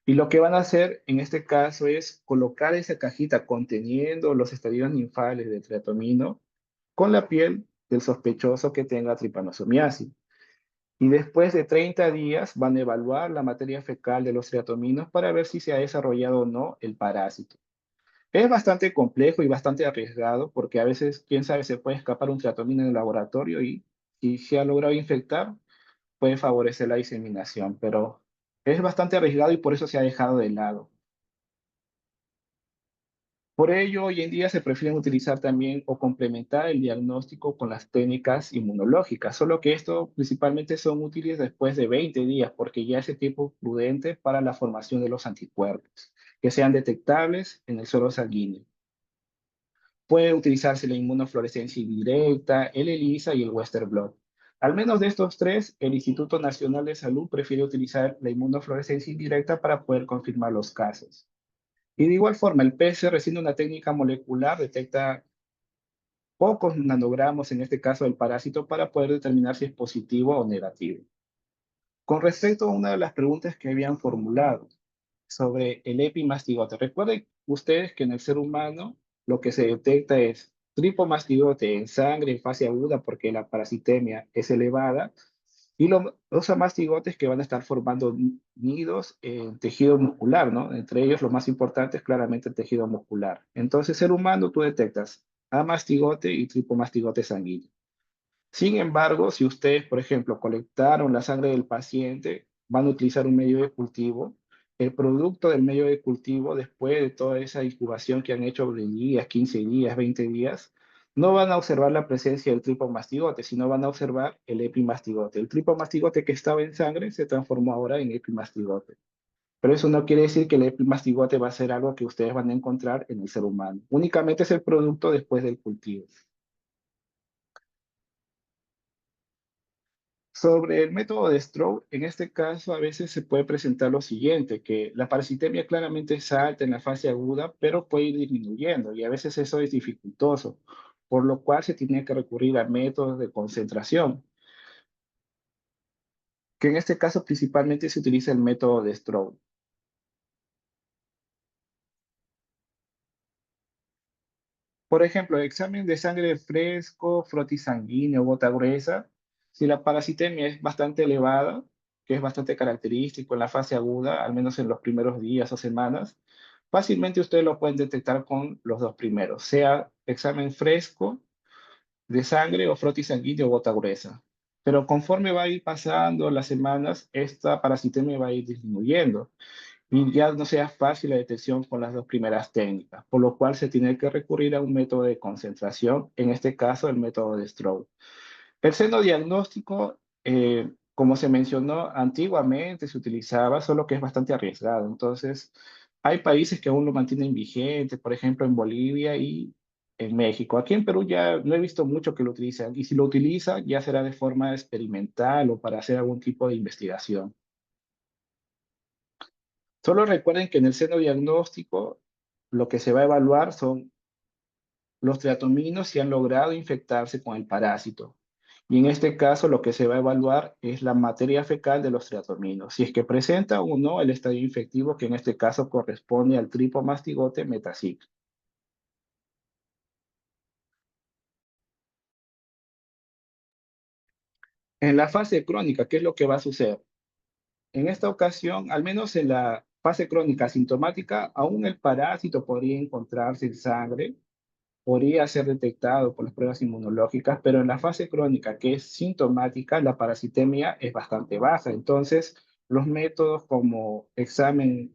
Y lo que van a hacer en este caso es colocar esa cajita conteniendo los estadios ninfales del triatomino con la piel del sospechoso que tenga tripanosomiasis. Y después de 30 días van a evaluar la materia fecal de los triatominos para ver si se ha desarrollado o no el parásito. Es bastante complejo y bastante arriesgado porque a veces, quién sabe, se puede escapar un triatomino en el laboratorio y si se ha logrado infectar, puede favorecer la diseminación, pero es bastante arriesgado y por eso se ha dejado de lado. Por ello, hoy en día se prefieren utilizar también o complementar el diagnóstico con las técnicas inmunológicas, solo que esto principalmente son útiles después de 20 días, porque ya es el tiempo prudente para la formación de los anticuerpos, que sean detectables en el suero sanguíneo. Puede utilizarse la inmunofluorescencia indirecta, el ELISA y el Western blot. Al menos de estos tres, el Instituto Nacional de Salud prefiere utilizar la inmunofluorescencia indirecta para poder confirmar los casos. Y de igual forma, el PCR, siendo una técnica molecular, detecta pocos nanogramos, en este caso del parásito, para poder determinar si es positivo o negativo. Con respecto a una de las preguntas que habían formulado sobre el epimastigote, recuerden ustedes que en el ser humano lo que se detecta es tripomastigote en sangre en fase aguda porque la parasitemia es elevada y los amastigotes que van a estar formando nidos en tejido muscular, ¿no? Entre ellos, lo más importante es claramente el tejido muscular. Entonces, ser humano, tú detectas amastigote y tripomastigote sanguíneo. Sin embargo, si ustedes, por ejemplo, colectaron la sangre del paciente, van a utilizar un medio de cultivo. El producto del medio de cultivo, después de toda esa incubación que han hecho de días, 15 días, 20 días, no van a observar la presencia del tripomastigote, sino van a observar el epimastigote. El tripomastigote que estaba en sangre se transformó ahora en epimastigote. Pero eso no quiere decir que el epimastigote va a ser algo que ustedes van a encontrar en el ser humano. Únicamente es el producto después del cultivo. Sobre el método de Stroke, en este caso a veces se puede presentar lo siguiente, que la parasitemia claramente es alta en la fase aguda, pero puede ir disminuyendo y a veces eso es dificultoso, por lo cual se tiene que recurrir a métodos de concentración, que en este caso principalmente se utiliza el método de Stroke. Por ejemplo, examen de sangre fresco, frotis sanguíneo, gota gruesa. Si la parasitemia es bastante elevada, que es bastante característico en la fase aguda, al menos en los primeros días o semanas, fácilmente ustedes lo pueden detectar con los dos primeros, sea examen fresco de sangre o frotis sanguíneo o gota gruesa. Pero conforme va a ir pasando las semanas, esta parasitemia va a ir disminuyendo y ya no sea fácil la detección con las dos primeras técnicas, por lo cual se tiene que recurrir a un método de concentración, en este caso el método de Stroke. El seno diagnóstico, como se mencionó antiguamente, se utilizaba, solo que es bastante arriesgado. Entonces, hay países que aún lo mantienen vigente, por ejemplo, en Bolivia y en México. Aquí en Perú ya no he visto mucho que lo utilizan, y si lo utilizan ya será de forma experimental o para hacer algún tipo de investigación. Solo recuerden que en el seno diagnóstico lo que se va a evaluar son los triatominos si han logrado infectarse con el parásito. Y en este caso lo que se va a evaluar es la materia fecal de los triatominos, si es que presenta o no el estadio infectivo, que en este caso corresponde al tripomastigote metaciclo. En la fase crónica, ¿qué es lo que va a suceder? En esta ocasión, al menos en la fase crónica sintomática, aún el parásito podría encontrarse en sangre, podría ser detectado por las pruebas inmunológicas, pero en la fase crónica, que es sintomática, la parasitemia es bastante baja. Entonces, los métodos como examen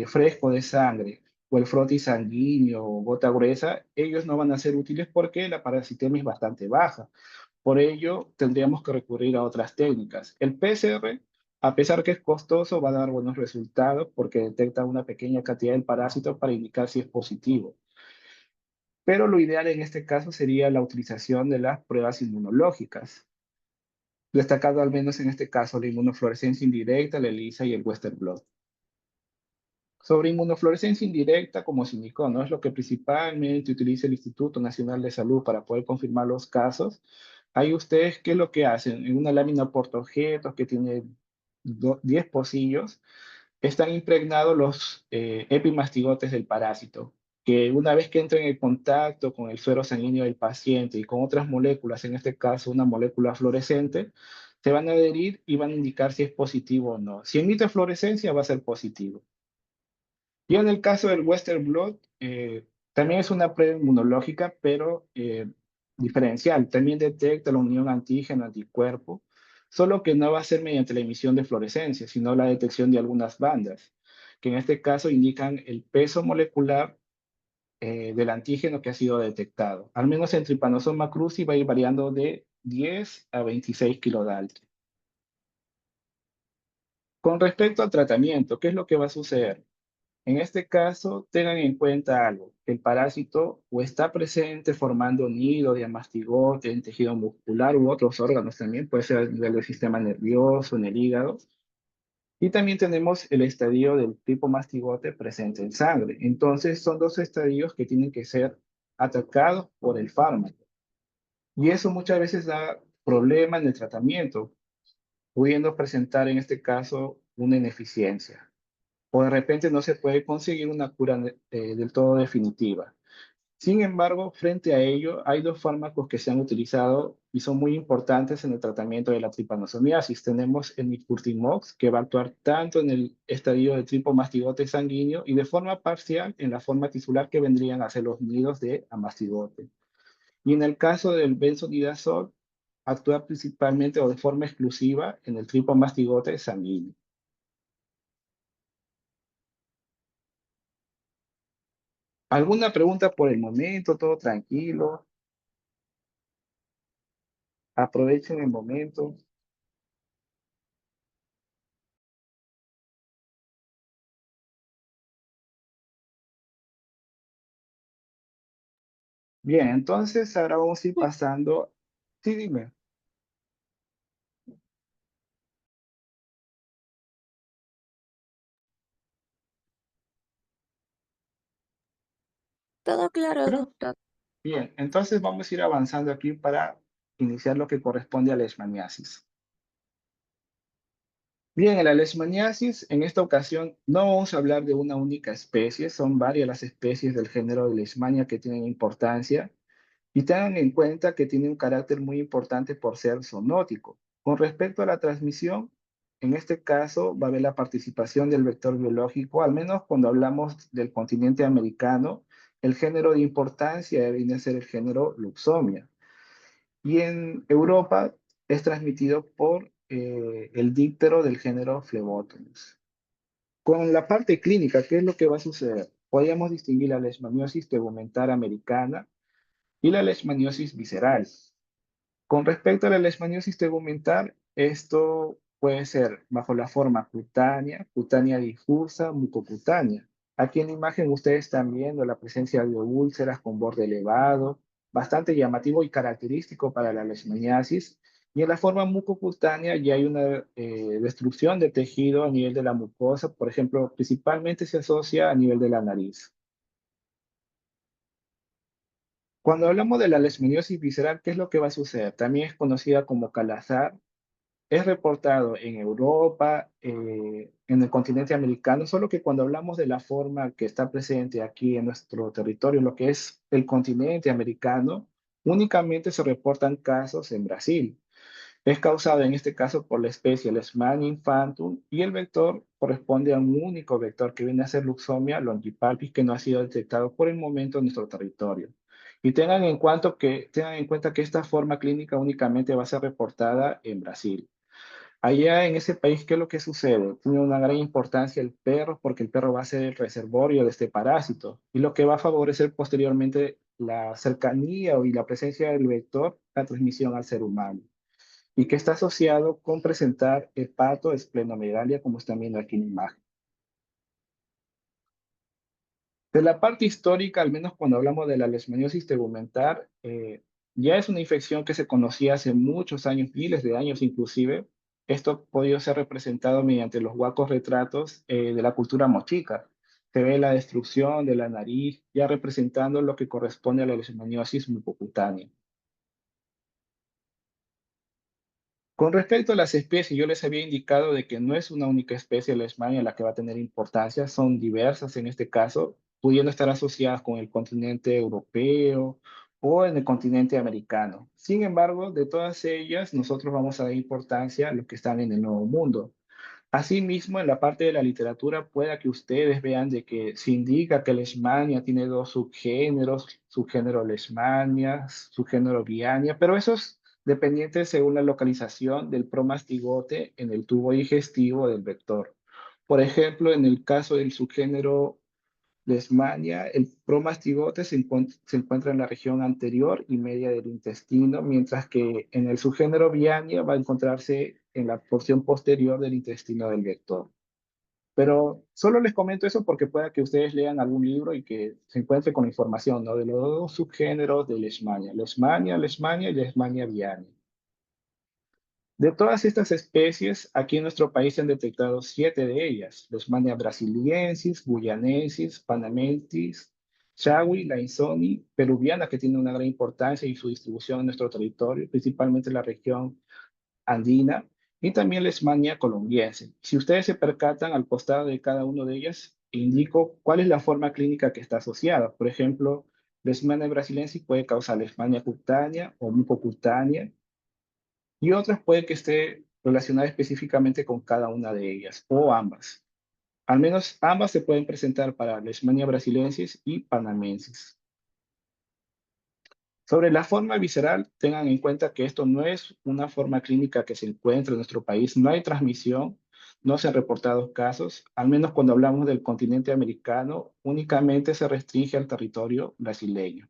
fresco de sangre o el frotis sanguíneo o gota gruesa, ellos no van a ser útiles porque la parasitemia es bastante baja. Por ello, tendríamos que recurrir a otras técnicas. El PCR, a pesar que es costoso, va a dar buenos resultados porque detecta una pequeña cantidad del parásito para indicar si es positivo. Pero lo ideal en este caso sería la utilización de las pruebas inmunológicas, destacando al menos en este caso la inmunofluorescencia indirecta, la ELISA y el Western blot. Sobre inmunofluorescencia indirecta, como se indicó, ¿no? Es lo que principalmente utiliza el Instituto Nacional de Salud para poder confirmar los casos. Ahí ustedes, ¿qué es lo que hacen? En una lámina portaobjetos que tiene 10 pocillos, están impregnados los epimastigotes del parásito, que una vez que entren en contacto con el suero sanguíneo del paciente y con otras moléculas, en este caso una molécula fluorescente, se van a adherir y van a indicar si es positivo o no. Si emite fluorescencia, va a ser positivo. Y en el caso del Western blot, también es una prueba inmunológica, pero diferencial. También detecta la unión antígeno-anticuerpo, solo que no va a ser mediante la emisión de fluorescencia, sino la detección de algunas bandas, que en este caso indican el peso molecular del antígeno que ha sido detectado. Al menos en Trypanosoma cruzi va a ir variando de 10 a 26 kilodalton. Con respecto al tratamiento, ¿qué es lo que va a suceder? En este caso, tengan en cuenta algo, que el parásito o está presente formando nido de amastigote en tejido muscular u otros órganos también, puede ser a nivel del sistema nervioso, en el hígado, y también tenemos el estadio del tipo mastigote presente en sangre. Entonces, son dos estadios que tienen que ser atacados por el fármaco. Y eso muchas veces da problema en el tratamiento, pudiendo presentar en este caso una ineficiencia o de repente no se puede conseguir una cura del todo definitiva. Sin embargo, frente a ello, hay dos fármacos que se han utilizado y son muy importantes en el tratamiento de la tripanosomiasis. Tenemos el Nicurtimox, que va a actuar tanto en el estadio de tripomastigote sanguíneo y de forma parcial en la forma tisular que vendrían a ser los nidos de amastigote. Y en el caso del benzodidazol, actúa principalmente o de forma exclusiva en el tripomastigote sanguíneo. ¿Alguna pregunta por el momento? ¿Todo tranquilo? Aprovechen el momento. Bien, entonces ahora vamos a ir pasando. Sí, dime. Todo claro, Pero, doctor. bien, entonces vamos a ir avanzando aquí para iniciar lo que corresponde a la leishmaniasis. Bien, en la leishmaniasis, en esta ocasión no vamos a hablar de una única especie, son varias las especies del género de Leishmania que tienen importancia. Y tengan en cuenta que tiene un carácter muy importante por ser zoonótico. Con respecto a la transmisión, en este caso va a haber la participación del vector biológico, al menos cuando hablamos del continente americano, el género de importancia viene a ser el género Luxomia. Y en Europa es transmitido por el díptero del género Phlebotomus. Con la parte clínica, ¿qué es lo que va a suceder? Podríamos distinguir la leishmaniosis tegumentar americana y la leishmaniosis visceral. Con respecto a la leishmaniosis tegumental, esto puede ser bajo la forma cutánea, cutánea difusa, mucocutánea. Aquí en la imagen ustedes están viendo la presencia de úlceras con borde elevado, bastante llamativo y característico para la leishmaniasis. Y en la forma mucocutánea ya hay una destrucción de tejido a nivel de la mucosa, por ejemplo, principalmente se asocia a nivel de la nariz. Cuando hablamos de la leishmaniosis visceral, ¿qué es lo que va a suceder? También es conocida como calazar. Es reportado en Europa, en el continente americano, solo que cuando hablamos de la forma que está presente aquí en nuestro territorio, lo que es el continente americano, únicamente se reportan casos en Brasil. Es causado en este caso por la especie Leishmania infantum y el vector corresponde a un único vector que viene a ser Luxomia longipalpis que no ha sido detectado por el momento en nuestro territorio. Y tengan en cuenta que esta forma clínica únicamente va a ser reportada en Brasil. Allá en ese país, ¿qué es lo que sucede? Tiene una gran importancia el perro porque el perro va a ser el reservorio de este parásito y lo que va a favorecer posteriormente la cercanía y la presencia del vector, la transmisión al ser humano y que está asociado con presentar hepatoesplenomegalia, como están viendo aquí en la imagen. De la parte histórica, al menos cuando hablamos de la leishmaniosis tegumentar, ya es una infección que se conocía hace muchos años, miles de años inclusive. Esto ha podido ser representado mediante los huacos retratos de la cultura mochica. Se ve la destrucción de la nariz, ya representando lo que corresponde a la leishmaniosis mucocutánea. Con respecto a las especies, yo les había indicado de que no es una única especie de leishmania la que va a tener importancia, son diversas en este caso, pudiendo estar asociadas con el continente europeo o en el continente americano. Sin embargo, de todas ellas, nosotros vamos a dar importancia a los que están en el Nuevo Mundo. Asimismo, en la parte de la literatura, pueda que ustedes vean de que se indica que Leishmania tiene dos subgéneros, subgénero Leishmania, subgénero Viania, pero eso es dependiente según la localización del promastigote en el tubo digestivo del vector. Por ejemplo, en el caso del subgénero Leishmania, el promastigote se encuentra en la región anterior y media del intestino, mientras que en el subgénero Viania va a encontrarse en la porción posterior del intestino del vector. Pero solo les comento eso porque pueda que ustedes lean algún libro y que se encuentre con información, ¿no? De los dos subgéneros de Leishmania, Leishmania y Leishmania Viania. De todas estas especies, aquí en nuestro país se han detectado 7 de ellas: Leishmania brasiliensis, guyanensis, panamensis, chaui, lainzoni, peruviana, que tiene una gran importancia y su distribución en nuestro territorio, principalmente en la región andina, y también Leishmania colombiense. Si ustedes se percatan al costado de cada una de ellas, indico cuál es la forma clínica que está asociada. Por ejemplo, Leishmania brasiliensis puede causar Leishmania cutánea o mucocutánea, y otras puede que esté relacionada específicamente con cada una de ellas o ambas. Al menos ambas se pueden presentar para Leishmania brasiliensis y panamensis. Sobre la forma visceral, tengan en cuenta que esto no es una forma clínica que se encuentra en nuestro país, no hay transmisión, no se han reportado casos, al menos cuando hablamos del continente americano, únicamente se restringe al territorio brasileño.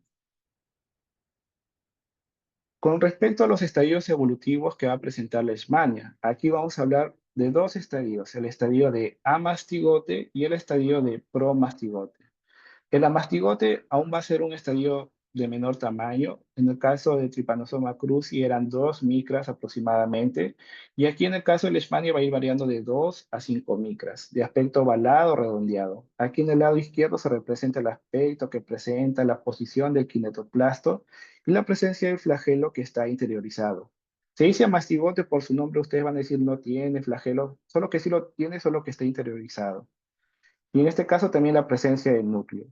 Con respecto a los estadios evolutivos que va a presentar la Leishmania, aquí vamos a hablar de dos estadios, el estadio de amastigote y el estadio de promastigote. El amastigote aún va a ser un estadio de menor tamaño. En el caso de Trypanosoma cruzi eran 2 micras aproximadamente. Y aquí en el caso de Leishmania va a ir variando de 2 a 5 micras, de aspecto ovalado o redondeado. Aquí en el lado izquierdo se representa el aspecto que presenta la posición del kinetoplasto y la presencia del flagelo que está interiorizado. Se dice mastigote por su nombre, ustedes van a decir no tiene flagelo, solo que sí lo tiene, solo que está interiorizado. Y en este caso también la presencia del núcleo.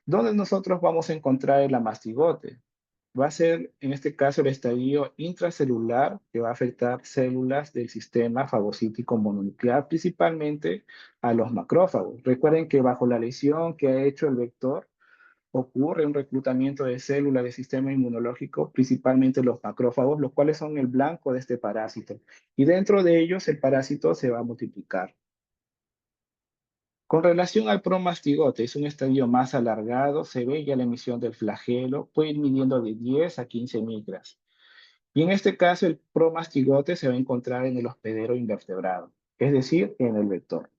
¿Dónde nosotros vamos a encontrar el amastigote? Va a ser, en este caso, el estadio intracelular que va a afectar células del sistema fagocítico mononuclear, principalmente a los macrófagos. Recuerden que bajo la lesión que ha hecho el vector, ocurre un reclutamiento de células del sistema inmunológico, principalmente los macrófagos, los cuales son el blanco de este parásito. Y dentro de ellos el parásito se va a multiplicar. Con relación al promastigote, es un estadio más alargado, se ve ya la emisión del flagelo, puede ir midiendo de 10 a 15 micras. Y en este caso, el promastigote se va a encontrar en el hospedero invertebrado, es decir, en el vector.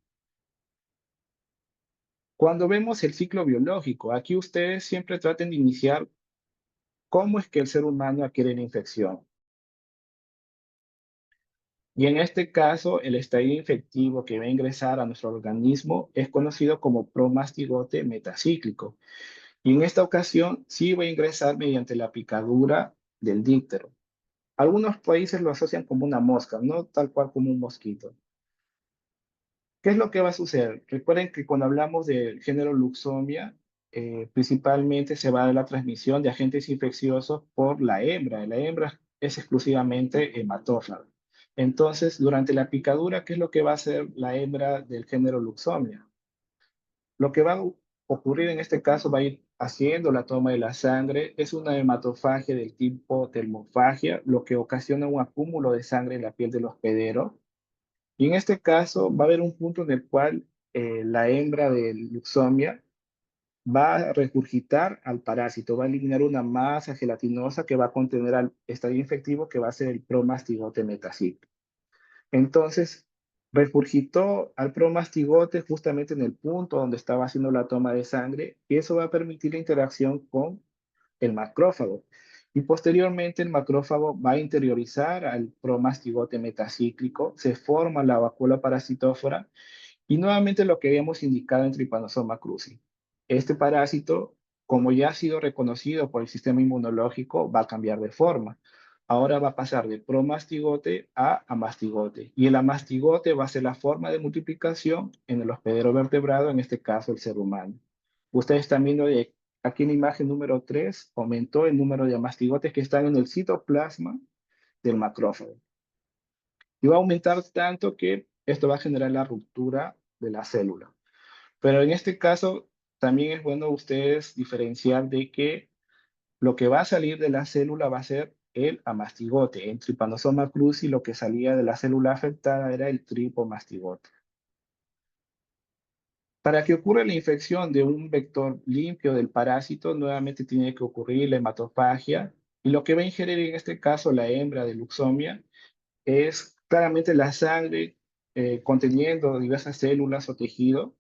Cuando vemos el ciclo biológico, aquí ustedes siempre traten de iniciar cómo es que el ser humano adquiere la infección. Y en este caso, el estadio infectivo que va a ingresar a nuestro organismo es conocido como promastigote metacíclico. Y en esta ocasión sí va a ingresar mediante la picadura del díptero. Algunos países lo asocian como una mosca, no tal cual como un mosquito. ¿Qué es lo que va a suceder? Recuerden que cuando hablamos del género Luxomia, principalmente se va a dar la transmisión de agentes infecciosos por la hembra. La hembra es exclusivamente hematófaga. Entonces, durante la picadura, ¿qué es lo que va a hacer la hembra del género Luxomia? Lo que va a ocurrir en este caso va a ir haciendo la toma de la sangre. Es una hematofagia del tipo termofagia, lo que ocasiona un acúmulo de sangre en la piel del hospedero. Y en este caso va a haber un punto en el cual la hembra de Luxomia va a regurgitar al parásito, va a eliminar una masa gelatinosa que va a contener al estadio infectivo que va a ser el promastigote metacíclico. Entonces, regurgitó al promastigote justamente en el punto donde estaba haciendo la toma de sangre y eso va a permitir la interacción con el macrófago. Y posteriormente el macrófago va a interiorizar al promastigote metacíclico, se forma la vacuola parasitófora y nuevamente lo que habíamos indicado en Trypanosoma cruzi. Este parásito, como ya ha sido reconocido por el sistema inmunológico, va a cambiar de forma. Ahora va a pasar de promastigote a amastigote. Y el amastigote va a ser la forma de multiplicación en el hospedero vertebrado, en este caso el ser humano. Ustedes están viendo aquí en la imagen número 3, aumentó el número de amastigotes que están en el citoplasma del macrófago. Y va a aumentar tanto que esto va a generar la ruptura de la célula. Pero en este caso, también es bueno ustedes diferenciar de que lo que va a salir de la célula va a ser el amastigote. En Trypanosoma cruzi lo que salía de la célula afectada era el tripomastigote. Para que ocurra la infección de un vector limpio del parásito, nuevamente tiene que ocurrir la hematofagia. Y lo que va a ingerir en este caso la hembra de Luxomia es claramente la sangre conteniendo diversas células o tejido,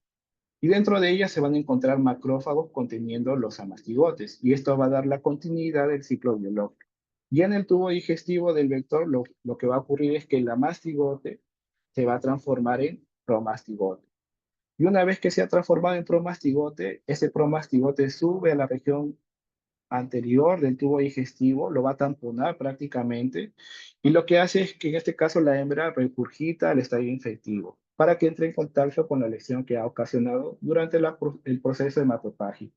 y dentro de ellas se van a encontrar macrófagos conteniendo los amastigotes, y esto va a dar la continuidad del ciclo biológico. Ya en el tubo digestivo del vector, lo que va a ocurrir es que el amastigote se va a transformar en promastigote. Y una vez que se ha transformado en promastigote, ese promastigote sube a la región anterior del tubo digestivo, lo va a tamponar prácticamente, y lo que hace es que en este caso la hembra regurgita el estadio infectivo para que entre en contacto con la lesión que ha ocasionado durante el proceso hematopágico.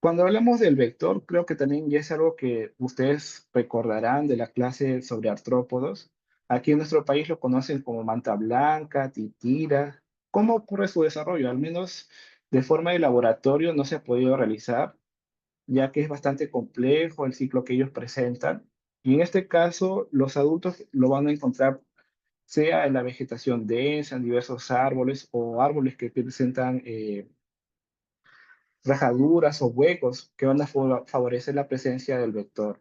Cuando hablamos del vector, creo que también ya es algo que ustedes recordarán de la clase sobre artrópodos. Aquí en nuestro país lo conocen como manta blanca, titira. ¿Cómo ocurre su desarrollo? Al menos de forma de laboratorio no se ha podido realizar, ya que es bastante complejo el ciclo que ellos presentan. Y en este caso, los adultos lo van a encontrar sea en la vegetación densa, en diversos árboles o árboles que presentan rajaduras o huecos que van a favorecer la presencia del vector.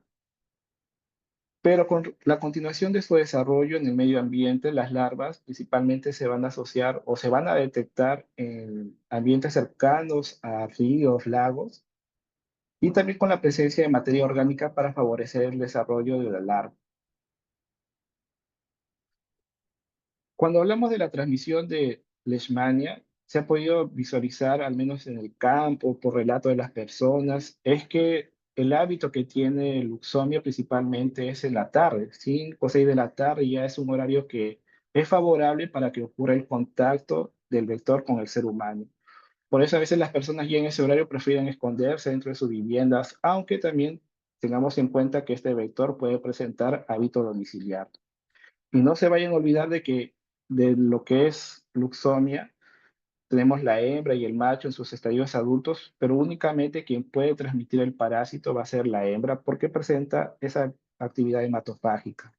Pero con la continuación de su desarrollo en el medio ambiente, las larvas principalmente se van a asociar o se van a detectar en ambientes cercanos a ríos, lagos, y también con la presencia de materia orgánica para favorecer el desarrollo de la larva. Cuando hablamos de la transmisión de Leishmania, se ha podido visualizar, al menos en el campo, por relato de las personas, es que el hábito que tiene Luxomia principalmente es en la tarde, 5 o 6 de la tarde, ya es un horario que es favorable para que ocurra el contacto del vector con el ser humano. Por eso a veces las personas ya en ese horario prefieren esconderse dentro de sus viviendas, aunque también tengamos en cuenta que este vector puede presentar hábito domiciliario. Y no se vayan a olvidar de que de lo que es Luxomia, tenemos la hembra y el macho en sus estadios adultos, pero únicamente quien puede transmitir el parásito va a ser la hembra porque presenta esa actividad hematofágica.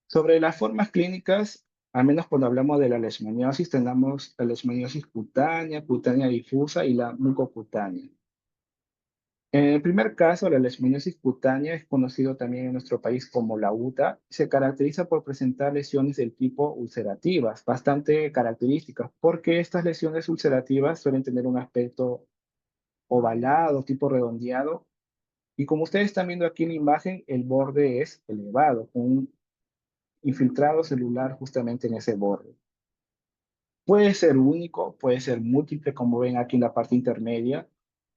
Sobre las formas clínicas, al menos cuando hablamos de la leishmaniosis, tenemos la leishmaniosis cutánea, cutánea difusa y la mucocutánea. En el primer caso, la leishmaniosis cutánea es conocido también en nuestro país como la UTA, se caracteriza por presentar lesiones del tipo ulcerativas, bastante características, porque estas lesiones ulcerativas suelen tener un aspecto ovalado, tipo redondeado, y como ustedes están viendo aquí en la imagen, el borde es elevado, con un infiltrado celular justamente en ese borde. Puede ser único, puede ser múltiple, como ven aquí en la parte intermedia,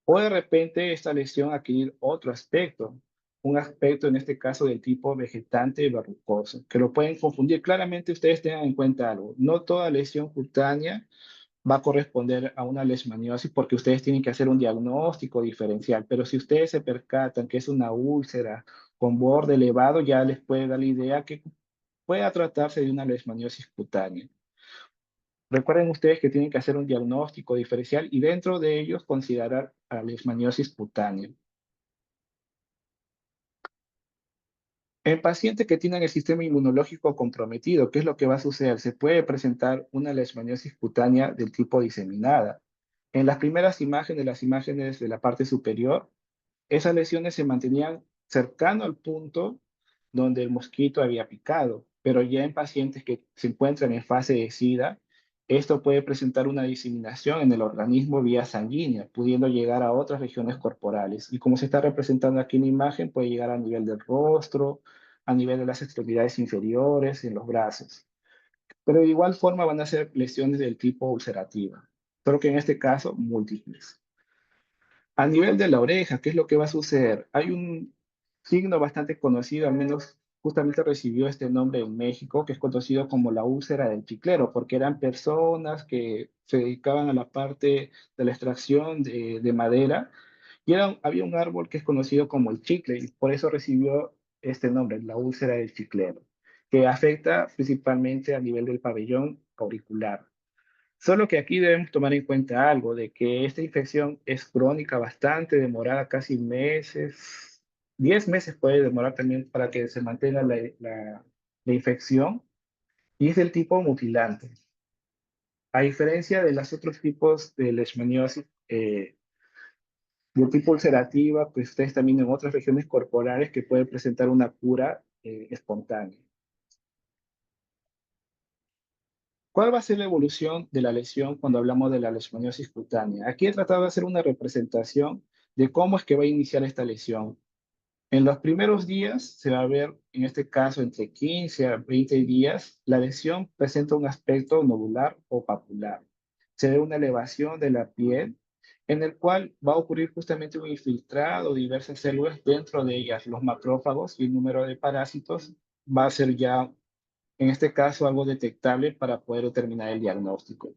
o de repente esta lesión adquirir otro aspecto, un aspecto en este caso del tipo vegetante verrucoso, que lo pueden confundir. Claramente ustedes tengan en cuenta algo, no toda lesión cutánea va a corresponder a una leishmaniosis porque ustedes tienen que hacer un diagnóstico diferencial, pero si ustedes se percatan que es una úlcera con borde elevado, ya les puede dar la idea que pueda tratarse de una leishmaniosis cutánea. Recuerden ustedes que tienen que hacer un diagnóstico diferencial y dentro de ellos considerar a la leishmaniosis cutánea. En pacientes que tienen el sistema inmunológico comprometido, ¿qué es lo que va a suceder? Se puede presentar una leishmaniosis cutánea del tipo diseminada. En las primeras imágenes, las imágenes de la parte superior, esas lesiones se mantenían cercano al punto donde el mosquito había picado, pero ya en pacientes que se encuentran en fase de SIDA, esto puede presentar una diseminación en el organismo vía sanguínea, pudiendo llegar a otras regiones corporales. Y como se está representando aquí en la imagen, puede llegar a nivel del rostro, a nivel de las extremidades inferiores, en los brazos. Pero de igual forma van a ser lesiones del tipo ulcerativa, solo que en este caso múltiples. A nivel de la oreja, ¿qué es lo que va a suceder? Hay un signo bastante conocido, al menos justamente recibió este nombre en México, que es conocido como la úlcera del chiclero, porque eran personas que se dedicaban a la parte de la extracción de madera y había un árbol que es conocido como el chicle y por eso recibió este nombre, la úlcera del chiclero, que afecta principalmente a nivel del pabellón auricular. Solo que aquí debemos tomar en cuenta algo, de que esta infección es crónica, bastante demorada, casi meses, 10 meses puede demorar también para que se mantenga la infección, y es del tipo mutilante. A diferencia de los otros tipos de leishmaniosis, del tipo ulcerativa, pues ustedes también en otras regiones corporales que pueden presentar una cura espontánea. ¿Cuál va a ser la evolución de la lesión cuando hablamos de la leishmaniosis cutánea? Aquí he tratado de hacer una representación de cómo es que va a iniciar esta lesión. En los primeros días se va a ver, en este caso, entre 15 a 20 días, la lesión presenta un aspecto nodular o papular. Se ve una elevación de la piel en el cual va a ocurrir justamente un infiltrado de diversas células, dentro de ellas los macrófagos, y el número de parásitos va a ser ya en este caso algo detectable para poder determinar el diagnóstico.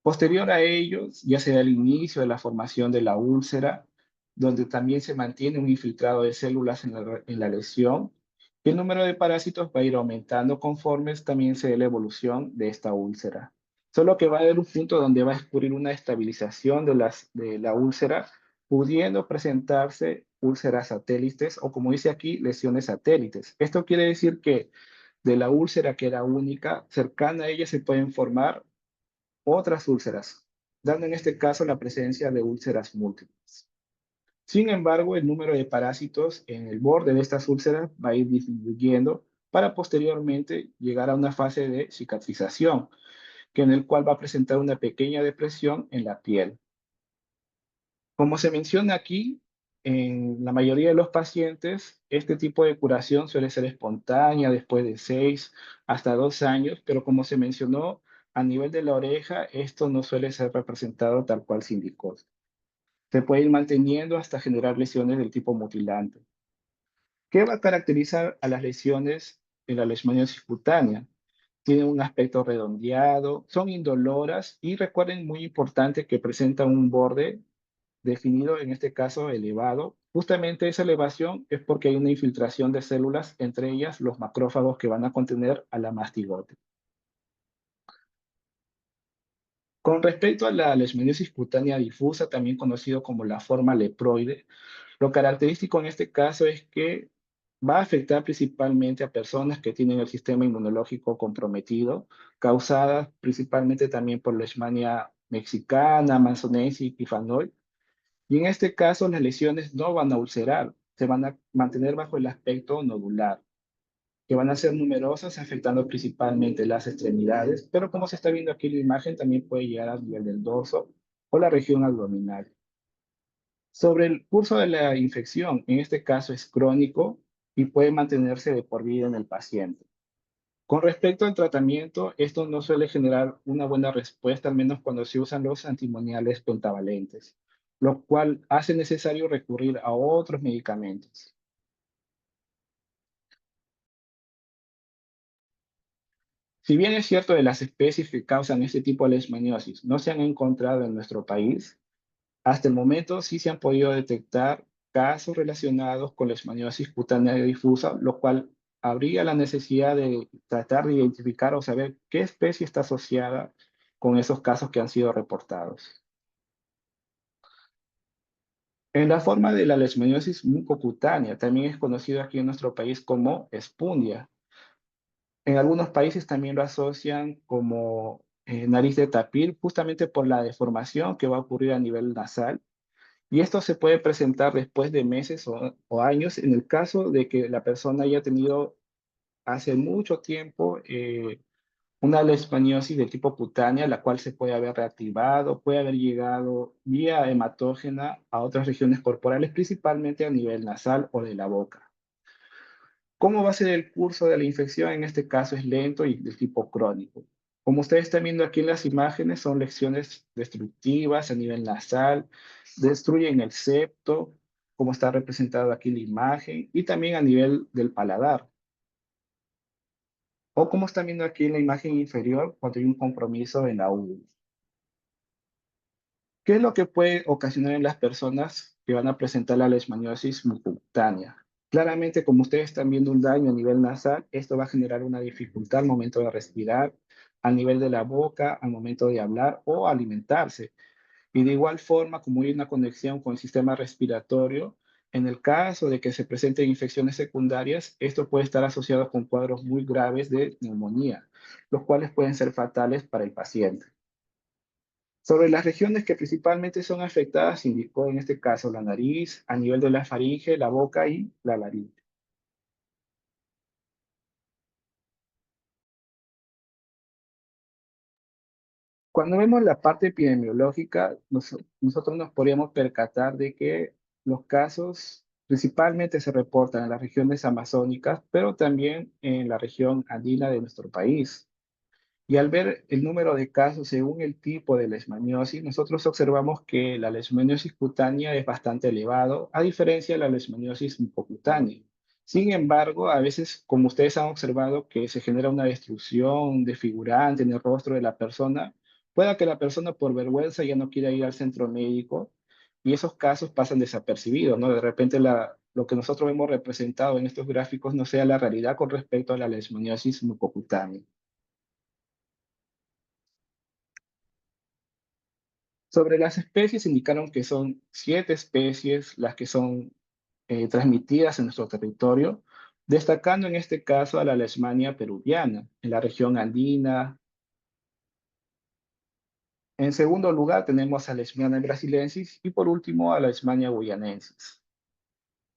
Posterior a ellos, ya se da el inicio de la formación de la úlcera, donde también se mantiene un infiltrado de células en la lesión. Y el número de parásitos va a ir aumentando conforme también se dé la evolución de esta úlcera. Solo que va a haber un punto donde va a ocurrir una estabilización de la úlcera, pudiendo presentarse úlceras satélites o, como dice aquí, lesiones satélites. Esto quiere decir que de la úlcera que era única, cercana a ella se pueden formar otras úlceras dando en este caso la presencia de úlceras múltiples. Sin embargo, el número de parásitos en el borde de estas úlceras va a ir disminuyendo para posteriormente llegar a una fase de cicatrización, que en el cual va a presentar una pequeña depresión en la piel. Como se menciona aquí, en la mayoría de los pacientes, este tipo de curación suele ser espontánea después de 6 hasta 2 años, pero como se mencionó, a nivel de la oreja, esto no suele ser representado tal cual se indicó. Se puede ir manteniendo hasta generar lesiones del tipo mutilante. ¿Qué va a caracterizar a las lesiones de la leishmaniasis cutánea? Tienen un aspecto redondeado, son indoloras y recuerden, muy importante, que presentan un borde definido, en este caso elevado. Justamente esa elevación es porque hay una infiltración de células, entre ellas los macrófagos que van a contener a la mastigote. Con respecto a la leishmaniasis cutánea difusa, también conocido como la forma leproide, lo característico en este caso es que va a afectar principalmente a personas que tienen el sistema inmunológico comprometido, causadas principalmente también por Leishmania mexicana, Manzonensis y Fanoy. Y en este caso las lesiones no van a ulcerar, se van a mantener bajo el aspecto nodular, que van a ser numerosas, afectando principalmente las extremidades, pero como se está viendo aquí en la imagen, también puede llegar al nivel del dorso o la región abdominal. Sobre el curso de la infección, en este caso es crónico y puede mantenerse de por vida en el paciente. Con respecto al tratamiento, esto no suele generar una buena respuesta, al menos cuando se usan los antimoniales pentavalentes, lo cual hace necesario recurrir a otros medicamentos. Si bien es cierto de las especies que causan este tipo de leishmaniosis no se han encontrado en nuestro país, hasta el momento sí se han podido detectar casos relacionados con leishmaniosis cutánea difusa, lo cual habría la necesidad de tratar de identificar o saber qué especie está asociada con esos casos que han sido reportados. En la forma de la leishmaniosis mucocutánea, también es conocido aquí en nuestro país como espundia. En algunos países también lo asocian como nariz de tapir, justamente por la deformación que va a ocurrir a nivel nasal. Y esto se puede presentar después de meses o años en el caso de que la persona haya tenido hace mucho tiempo una leishmaniosis de tipo cutánea, la cual se puede haber reactivado, puede haber llegado vía hematógena a otras regiones corporales, principalmente a nivel nasal o de la boca. ¿Cómo va a ser el curso de la infección? En este caso es lento y de tipo crónico. Como ustedes están viendo aquí en las imágenes, son lesiones destructivas a nivel nasal, destruyen el septo, como está representado aquí en la imagen, y también a nivel del paladar. O como están viendo aquí en la imagen inferior, cuando hay un compromiso en la uva. ¿Qué es lo que puede ocasionar en las personas que van a presentar la leishmaniosis mucocutánea? Claramente, como ustedes están viendo un daño a nivel nasal, esto va a generar una dificultad al momento de respirar, a nivel de la boca, al momento de hablar o alimentarse. Y de igual forma, como hay una conexión con el sistema respiratorio, en el caso de que se presenten infecciones secundarias, esto puede estar asociado con cuadros muy graves de neumonía, los cuales pueden ser fatales para el paciente. Sobre las regiones que principalmente son afectadas, indicó en este caso la nariz, a nivel de la faringe, la boca y la laringe. Cuando vemos la parte epidemiológica, nosotros nos podríamos percatar de que los casos principalmente se reportan en las regiones amazónicas, pero también en la región andina de nuestro país. Y al ver el número de casos según el tipo de leishmaniosis, nosotros observamos que la leishmaniosis cutánea es bastante elevado, a diferencia de la leishmaniosis mucocutánea. Sin embargo, a veces, como ustedes han observado, que se genera una destrucción desfigurante en el rostro de la persona, pueda que la persona por vergüenza ya no quiera ir al centro médico y esos casos pasan desapercibidos, ¿no? De repente lo que nosotros hemos representado en estos gráficos no sea la realidad con respecto a la leishmaniosis mucocutánea. Sobre las especies indicaron que son 7 especies las que son transmitidas en nuestro territorio, destacando en este caso a la Leishmania peruviana, en la región andina, En segundo lugar, tenemos a Leishmania brasiliensis y por último a la Leishmania guyanensis.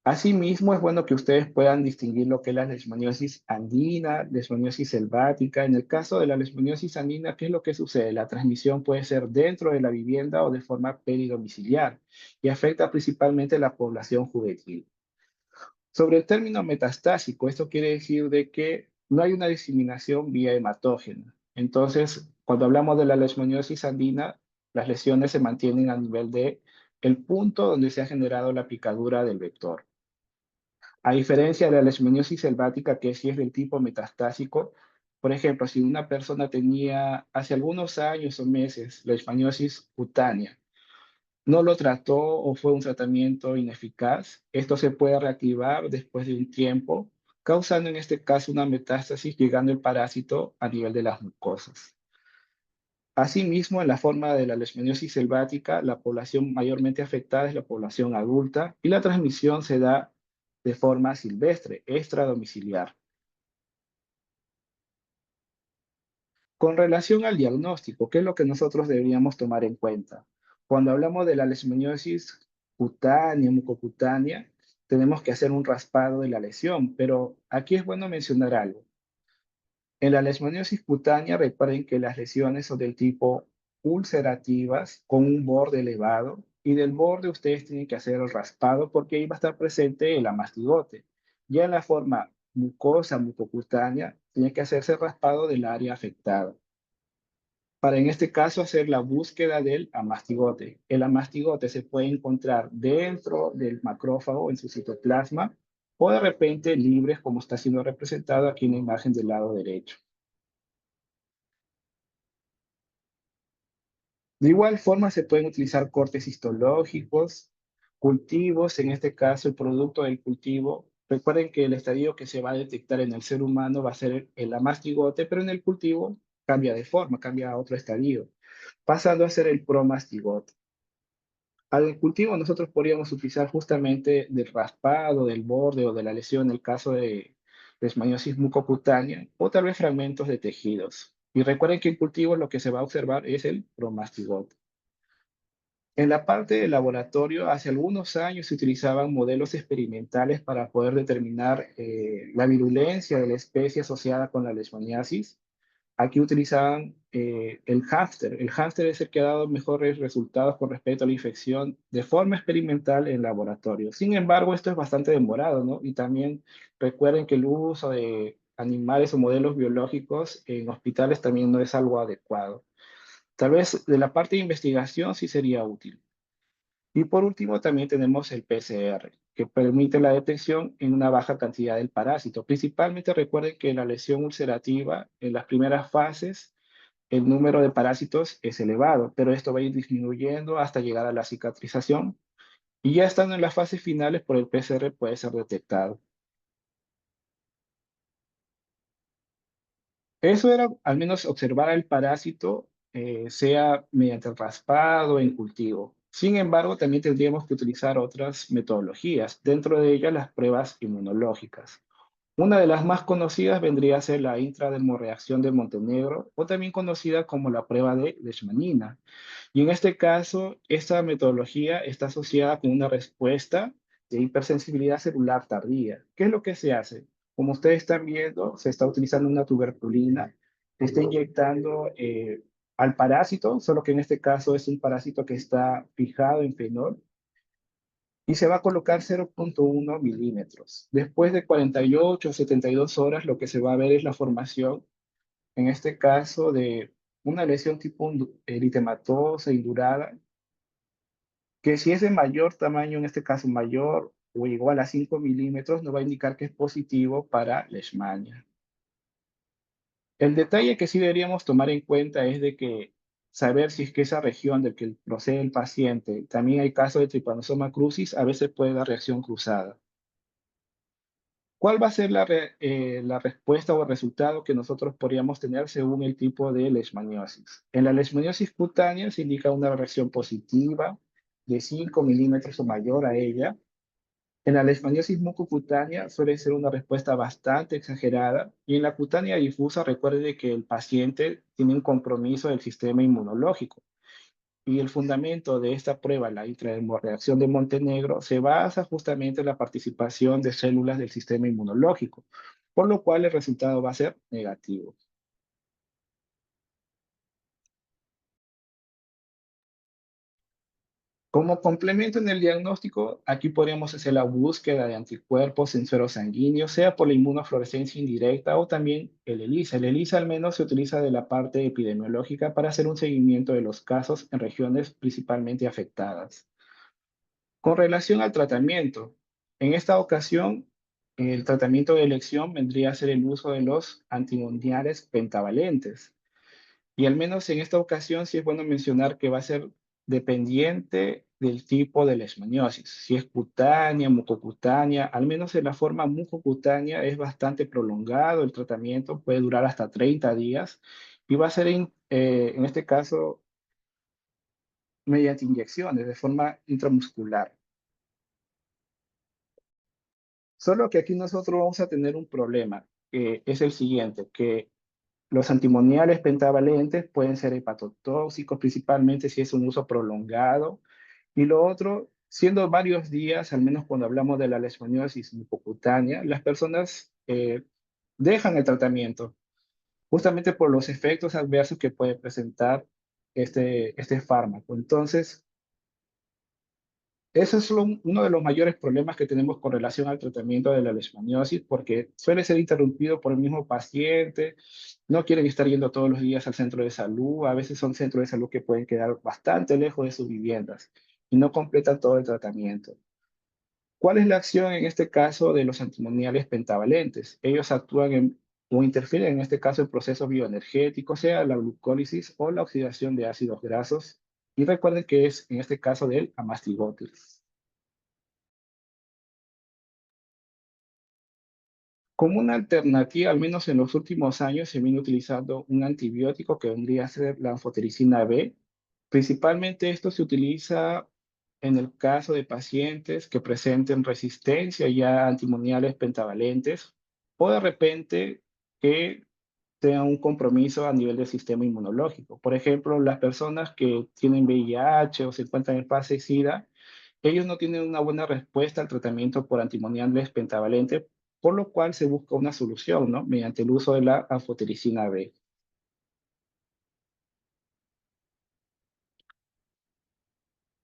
Asimismo, es bueno que ustedes puedan distinguir lo que es la leishmaniosis andina, leishmaniosis selvática. En el caso de la leishmaniosis andina, ¿qué es lo que sucede? La transmisión puede ser dentro de la vivienda o de forma peridomiciliar y afecta principalmente a la población juvenil. Sobre el término metastásico, esto quiere decir de que no hay una diseminación vía hematógena. Entonces, cuando hablamos de la leishmaniosis andina, las lesiones se mantienen a nivel de el punto donde se ha generado la picadura del vector. A diferencia de la leishmaniosis selvática, que sí es del tipo metastásico, por ejemplo, si una persona tenía hace algunos años o meses leishmaniosis cutánea, no lo trató o fue un tratamiento ineficaz, esto se puede reactivar después de un tiempo, causando en este caso una metástasis, llegando el parásito a nivel de las mucosas. Asimismo, en la forma de la leishmaniosis selvática, la población mayormente afectada es la población adulta y la transmisión se da de forma silvestre, extradomiciliar. Con relación al diagnóstico, ¿qué es lo que nosotros deberíamos tomar en cuenta? Cuando hablamos de la leishmaniosis cutánea, mucocutánea, tenemos que hacer un raspado de la lesión, pero aquí es bueno mencionar algo. En la leishmaniosis cutánea, recuerden que las lesiones son del tipo ulcerativas con un borde elevado y del borde ustedes tienen que hacer el raspado porque ahí va a estar presente el amastigote. Ya en la forma mucosa, mucocutánea, tiene que hacerse el raspado del área afectada. Para en este caso hacer la búsqueda del amastigote. El amastigote se puede encontrar dentro del macrófago en su citoplasma o de repente libres como está siendo representado aquí en la imagen del lado derecho. De igual forma, se pueden utilizar cortes histológicos, cultivos, en este caso el producto del cultivo. Recuerden que el estadio que se va a detectar en el ser humano va a ser el amastigote, pero en el cultivo cambia de forma, cambia a otro estadio, pasando a ser el promastigote. Al cultivo nosotros podríamos utilizar justamente del raspado, del borde o de la lesión en el caso de leishmaniosis mucocutánea o tal vez fragmentos de tejidos. Y recuerden que en cultivo lo que se va a observar es el promastigote. En la parte de laboratorio, hace algunos años se utilizaban modelos experimentales para poder determinar la virulencia de la especie asociada con la leishmaniasis. Aquí utilizaban el hámster. El hámster es el que ha dado mejores resultados con respecto a la infección de forma experimental en laboratorio. Sin embargo, esto es bastante demorado, ¿no? Y también recuerden que el uso de animales o modelos biológicos en hospitales también no es algo adecuado. Tal vez de la parte de investigación sí sería útil. Y por último, también tenemos el PCR, que permite la detección en una baja cantidad del parásito. Principalmente recuerden que en la lesión ulcerativa, en las primeras fases, el número de parásitos es elevado, pero esto va a ir disminuyendo hasta llegar a la cicatrización. Y ya estando en las fases finales, por el PCR puede ser detectado. Eso era al menos observar al parásito, sea mediante el raspado en cultivo. Sin embargo, también tendríamos que utilizar otras metodologías, dentro de ellas las pruebas inmunológicas. Una de las más conocidas vendría a ser la intradermorreacción de Montenegro, o también conocida como la prueba de Leishmanina. Y en este caso, esta metodología está asociada con una respuesta de hipersensibilidad celular tardía. ¿Qué es lo que se hace? Como ustedes están viendo, se está utilizando una tuberculina, se está inyectando al parásito, solo que en este caso es un parásito que está fijado en fenol, y se va a colocar 0,1 milímetros. Después de 48 o 72 horas, lo que se va a ver es la formación, en este caso, de una lesión tipo eritematosa, indurada, que si es de mayor tamaño, en este caso mayor o igual a 5 milímetros, nos va a indicar que es positivo para Leishmania. El detalle que sí deberíamos tomar en cuenta es de que saber si es que esa región del que procede el paciente, también hay casos de Trypanosoma crucis, a veces puede dar reacción cruzada. ¿Cuál va a ser la respuesta o el resultado que nosotros podríamos tener según el tipo de leishmaniosis? En la leishmaniosis cutánea se indica una reacción positiva de 5 milímetros o mayor a ella. En la leishmaniosis mucocutánea suele ser una respuesta bastante exagerada y en la cutánea difusa recuerde que el paciente tiene un compromiso del sistema inmunológico. Y el fundamento de esta prueba, la intrahemorreacción de Montenegro, se basa justamente en la participación de células del sistema inmunológico, por lo cual el resultado va a ser negativo. Como complemento en el diagnóstico, aquí podríamos hacer la búsqueda de anticuerpos en suero sanguíneo, sea por la inmunofluorescencia indirecta o también el ELISA. El ELISA al menos se utiliza de la parte epidemiológica para hacer un seguimiento de los casos en regiones principalmente afectadas. Con relación al tratamiento, en esta ocasión, el tratamiento de elección vendría a ser el uso de los antimundiales pentavalentes. Y al menos en esta ocasión sí es bueno mencionar que va a ser dependiente del tipo de leishmaniosis. Si es cutánea, mucocutánea, al menos en la forma mucocutánea es bastante prolongado el tratamiento, puede durar hasta 30 días y va a ser en este caso mediante inyecciones de forma intramuscular. Solo que aquí nosotros vamos a tener un problema, que es el siguiente, que los antimoniales pentavalentes pueden ser hepatotóxicos, principalmente si es un uso prolongado. Y lo otro, siendo varios días, al menos cuando hablamos de la leishmaniosis mucocutánea, las personas dejan el tratamiento, justamente por los efectos adversos que puede presentar este fármaco. Entonces, ese es uno de los mayores problemas que tenemos con relación al tratamiento de la leishmaniosis, porque suele ser interrumpido por el mismo paciente, no quieren estar yendo todos los días al centro de salud, a veces son centros de salud que pueden quedar bastante lejos de sus viviendas y no completan todo el tratamiento. ¿Cuál es la acción en este caso de los antimoniales pentavalentes? Ellos actúan o interfieren en este caso en procesos bioenergéticos, sea la glucólisis o la oxidación de ácidos grasos. Y recuerden que es en este caso del amastigotil. Como una alternativa, al menos en los últimos años, se viene utilizando un antibiótico que vendría a ser la anfotericina B. Principalmente esto se utiliza en el caso de pacientes que presenten resistencia ya a antimoniales pentavalentes o de repente que tengan un compromiso a nivel del sistema inmunológico. Por ejemplo, las personas que tienen VIH o se encuentran en fase SIDA, ellos no tienen una buena respuesta al tratamiento por antimoniales pentavalentes, por lo cual se busca una solución, ¿no? Mediante el uso de la anfotericina B.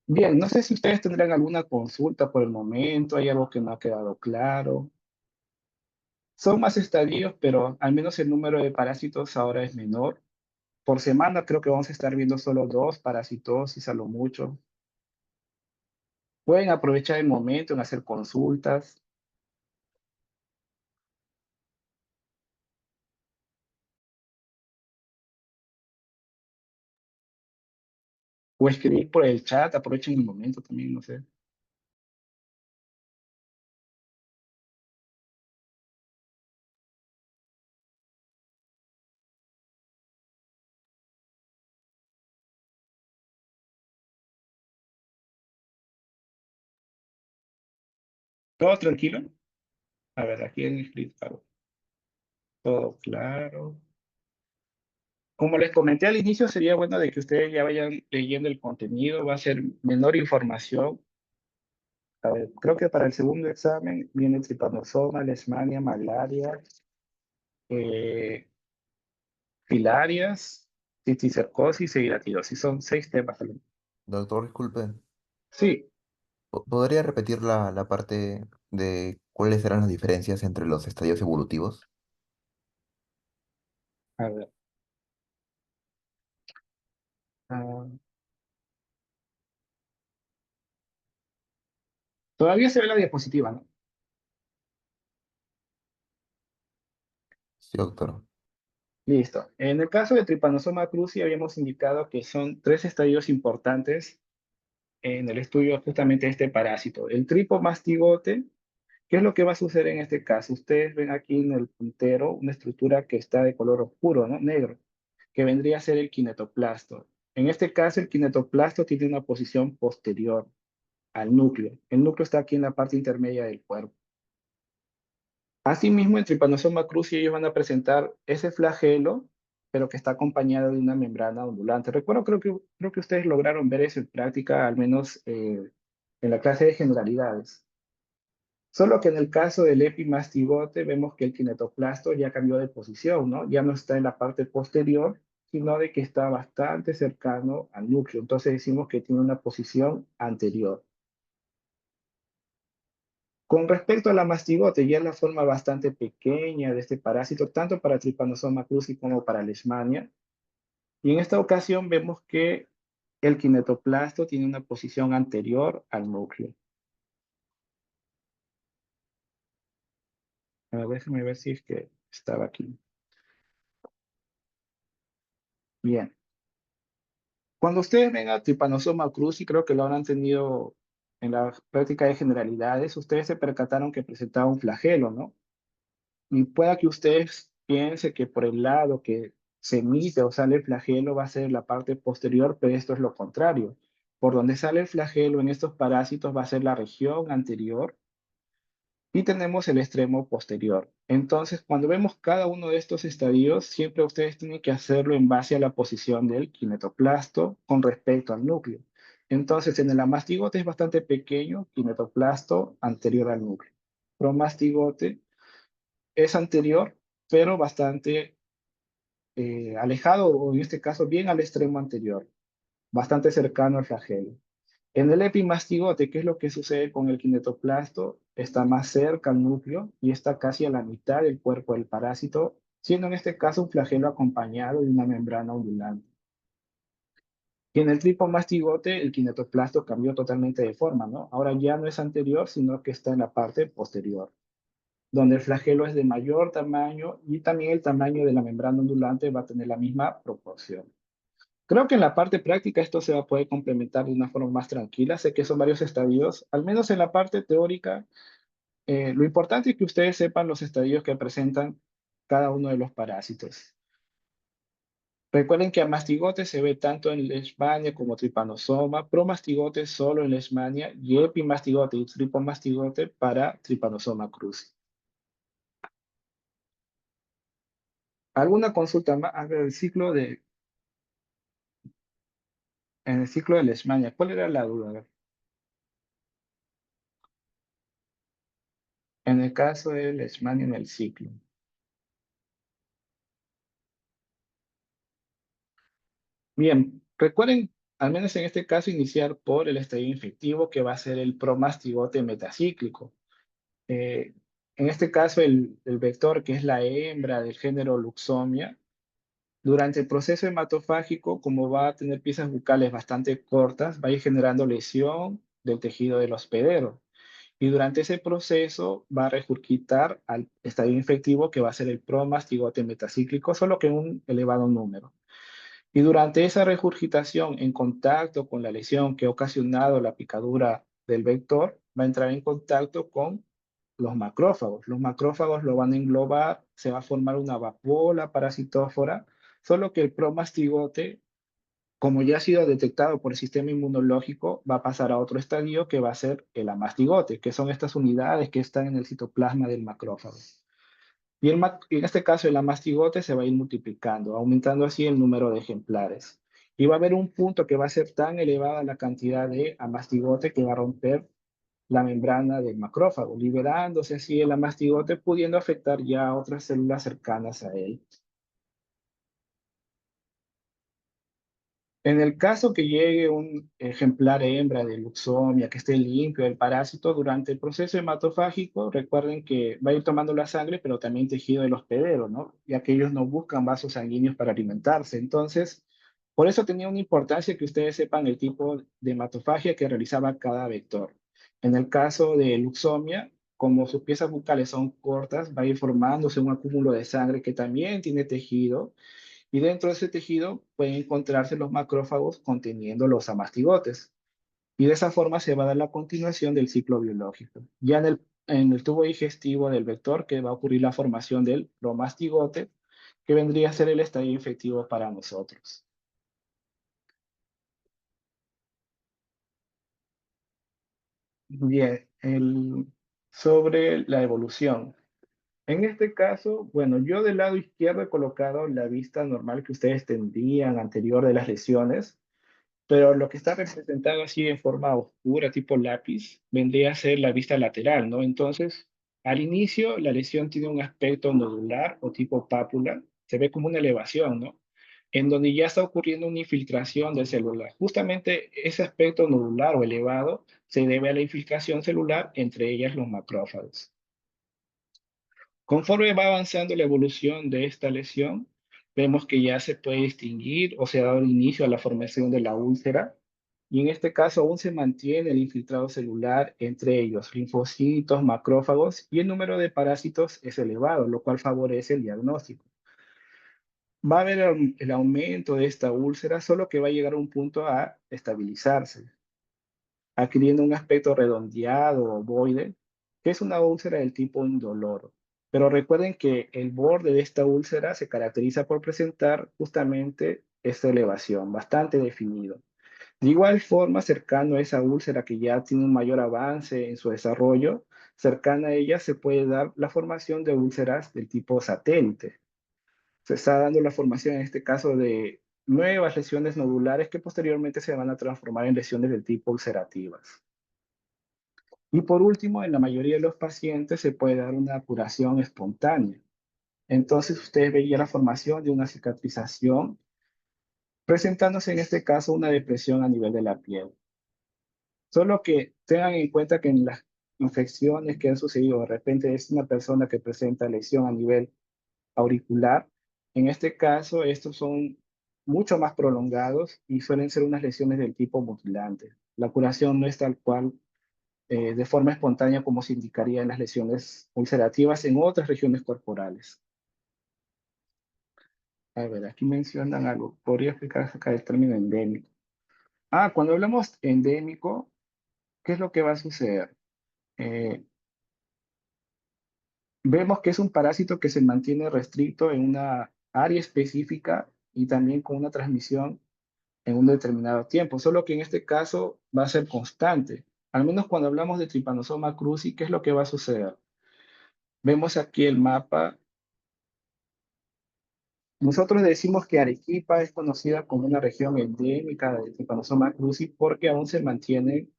Bien, no sé si ustedes tendrán alguna consulta por el momento, hay algo que no ha quedado claro. Son más estadios, pero al menos el número de parásitos ahora es menor. Por semana creo que vamos a estar viendo solo 2 parasitosis a lo mucho. Pueden aprovechar el momento en hacer consultas o escribir por el chat, aprovechen el momento también, no sé. ¿Todo tranquilo? A ver, aquí en escrito, claro. Todo claro. Como les comenté al inicio, sería bueno de que ustedes ya vayan leyendo el contenido, va a ser menor información. A ver, creo que para el segundo examen viene tripanosoma, leishmania, malaria, eh, filarias, cisticercosis y hidratidosis. Son 6 temas. Doctor, disculpe, Sí, ¿podría repetir la parte de cuáles eran las diferencias entre los estadios evolutivos? a ver. ah, Todavía se ve la diapositiva, ¿no? Sí, doctor. Listo. En el caso de Trypanosoma cruzi habíamos indicado que son 3 estadios importantes en el estudio justamente de este parásito. El tripomastigote, ¿qué es lo que va a suceder en este caso? Ustedes ven aquí en el puntero una estructura que está de color oscuro, ¿no? Negro, que vendría a ser el kinetoplasto. En este caso, el kinetoplasto tiene una posición posterior al núcleo. El núcleo está aquí en la parte intermedia del cuerpo. Asimismo, en Trypanosoma cruzi ellos van a presentar ese flagelo pero que está acompañada de una membrana ondulante. Recuerdo, creo que ustedes lograron ver eso en práctica, al menos en la clase de generalidades. Solo que en el caso del epimastigote vemos que el kinetoplasto ya cambió de posición, ¿no? Ya no está en la parte posterior, sino de que está bastante cercano al núcleo. Entonces decimos que tiene una posición anterior. Con respecto a la mastigote, ya es la forma bastante pequeña de este parásito, tanto para Trypanosoma cruzi como para Leishmania. Y en esta ocasión vemos que el kinetoplasto tiene una posición anterior al núcleo. A ver, déjame ver si es que estaba aquí. Bien. Cuando ustedes ven a Trypanosoma cruzi, creo que lo habrán tenido en la práctica de generalidades, ustedes se percataron que presentaba un flagelo, ¿no? Y pueda que ustedes piensen que por el lado que se emite o sale el flagelo va a ser la parte posterior, pero esto es lo contrario. Por donde sale el flagelo en estos parásitos va a ser la región anterior y tenemos el extremo posterior. Entonces, cuando vemos cada uno de estos estadios, siempre ustedes tienen que hacerlo en base a la posición del kinetoplasto con respecto al núcleo. Entonces, en el amastigote es bastante pequeño, kinetoplasto anterior al núcleo. Promastigote es anterior, pero bastante alejado, o en este caso bien al extremo anterior, bastante cercano al flagelo. En el epimastigote, ¿qué es lo que sucede con el kinetoplasto? Está más cerca al núcleo y está casi a la mitad del cuerpo del parásito, siendo en este caso un flagelo acompañado de una membrana ondulante. Y en el tripomastigote, el kinetoplasto cambió totalmente de forma, ¿no? Ahora ya no es anterior, sino que está en la parte posterior, donde el flagelo es de mayor tamaño y también el tamaño de la membrana ondulante va a tener la misma proporción. Creo que en la parte práctica esto se va a poder complementar de una forma más tranquila. Sé que son varios estadios, al menos en la parte teórica. Lo importante es que ustedes sepan los estadios que presentan cada uno de los parásitos. Recuerden que a mastigote se ve tanto en Leishmania como Trypanosoma, promastigote solo en Leishmania y epimastigote y tripomastigote para Trypanosoma cruzi. ¿Alguna consulta más? A ver, en el ciclo de Leishmania, ¿cuál era la duda? A ver, en el caso de Leishmania en el ciclo. Bien, recuerden, al menos en este caso, iniciar por el estadio infectivo que va a ser el promastigote metacíclico. Eh, en este caso, el vector que es la hembra del género Luxomia, durante el proceso hematofágico, como va a tener piezas bucales bastante cortas, va a ir generando lesión del tejido del hospedero. Y durante ese proceso va a regurgitar al estadio infectivo que va a ser el promastigote metacíclico, solo que en un elevado número. Y durante esa regurgitación en contacto con la lesión que ha ocasionado la picadura del vector, va a entrar en contacto con los macrófagos. Los macrófagos lo van a englobar, se va a formar una vacuola parasitófora, solo que el promastigote, como ya ha sido detectado por el sistema inmunológico, va a pasar a otro estadio que va a ser el amastigote, que son estas unidades que están en el citoplasma del macrófago. Y en este caso el amastigote se va a ir multiplicando, aumentando así el número de ejemplares. Y va a haber un punto que va a ser tan elevada la cantidad de amastigote que va a romper la membrana del macrófago, liberándose así el amastigote, pudiendo afectar ya a otras células cercanas a él. En el caso que llegue un ejemplar hembra de Luxomia que esté limpio del parásito durante el proceso hematofágico, recuerden que va a ir tomando la sangre, pero también tejido del hospedero, ¿no? Ya que ellos no buscan vasos sanguíneos para alimentarse. Entonces, por eso tenía una importancia que ustedes sepan el tipo de hematofagia que realizaba cada vector. En el caso de Luxomia, como sus piezas bucales son cortas, va a ir formándose un acúmulo de sangre que también tiene tejido y dentro de ese tejido pueden encontrarse los macrófagos conteniendo los amastigotes. Y de esa forma se va a dar la continuación del ciclo biológico. Ya en el tubo digestivo del vector que va a ocurrir la formación del promastigote, que vendría a ser el estadio infectivo para nosotros. Bien, sobre la evolución. En este caso, bueno, yo del lado izquierdo he colocado la vista normal que ustedes tendrían anterior de las lesiones, pero lo que está representado así en forma oscura, tipo lápiz, vendría a ser la vista lateral, ¿no? Entonces, al inicio, la lesión tiene un aspecto nodular o tipo pápula, se ve como una elevación, ¿no? En donde ya está ocurriendo una infiltración del celular. Justamente ese aspecto nodular o elevado se debe a la infiltración celular, entre ellas los macrófagos. Conforme va avanzando la evolución de esta lesión, vemos que ya se puede distinguir o se ha dado inicio a la formación de la úlcera, y en este caso aún se mantiene el infiltrado celular, entre ellos linfocitos, macrófagos, y el número de parásitos es elevado, lo cual favorece el diagnóstico. Va a haber el aumento de esta úlcera, solo que va a llegar a un punto a estabilizarse, adquiriendo un aspecto redondeado o ovoide, que es una úlcera del tipo indoloro. Pero recuerden que el borde de esta úlcera se caracteriza por presentar justamente esta elevación, bastante definido. De igual forma, cercano a esa úlcera que ya tiene un mayor avance en su desarrollo, cercana a ella se puede dar la formación de úlceras del tipo satélite. Se está dando la formación en este caso de nuevas lesiones nodulares que posteriormente se van a transformar en lesiones del tipo ulcerativas. Y por último, en la mayoría de los pacientes se puede dar una curación espontánea. Entonces, ustedes veían la formación de una cicatrización, presentándose en este caso una depresión a nivel de la piel. Solo que tengan en cuenta que en las infecciones que han sucedido, de repente es una persona que presenta lesión a nivel auricular. En este caso, estos son mucho más prolongados y suelen ser unas lesiones del tipo mutilante. La curación no es tal cual de forma espontánea como se indicaría en las lesiones ulcerativas en otras regiones corporales. A ver, aquí mencionan algo. Podría explicar acá el término endémico. Cuando hablamos endémico, ¿qué es lo que va a suceder? Eh, Vemos que es un parásito que se mantiene restricto en una área específica y también con una transmisión en un determinado tiempo, solo que en este caso va a ser constante. Al menos cuando hablamos de Trypanosoma cruzi, ¿qué es lo que va a suceder? Vemos aquí el mapa. Nosotros decimos que Arequipa es conocida como una región endémica de Trypanosoma cruzi porque aún se mantiene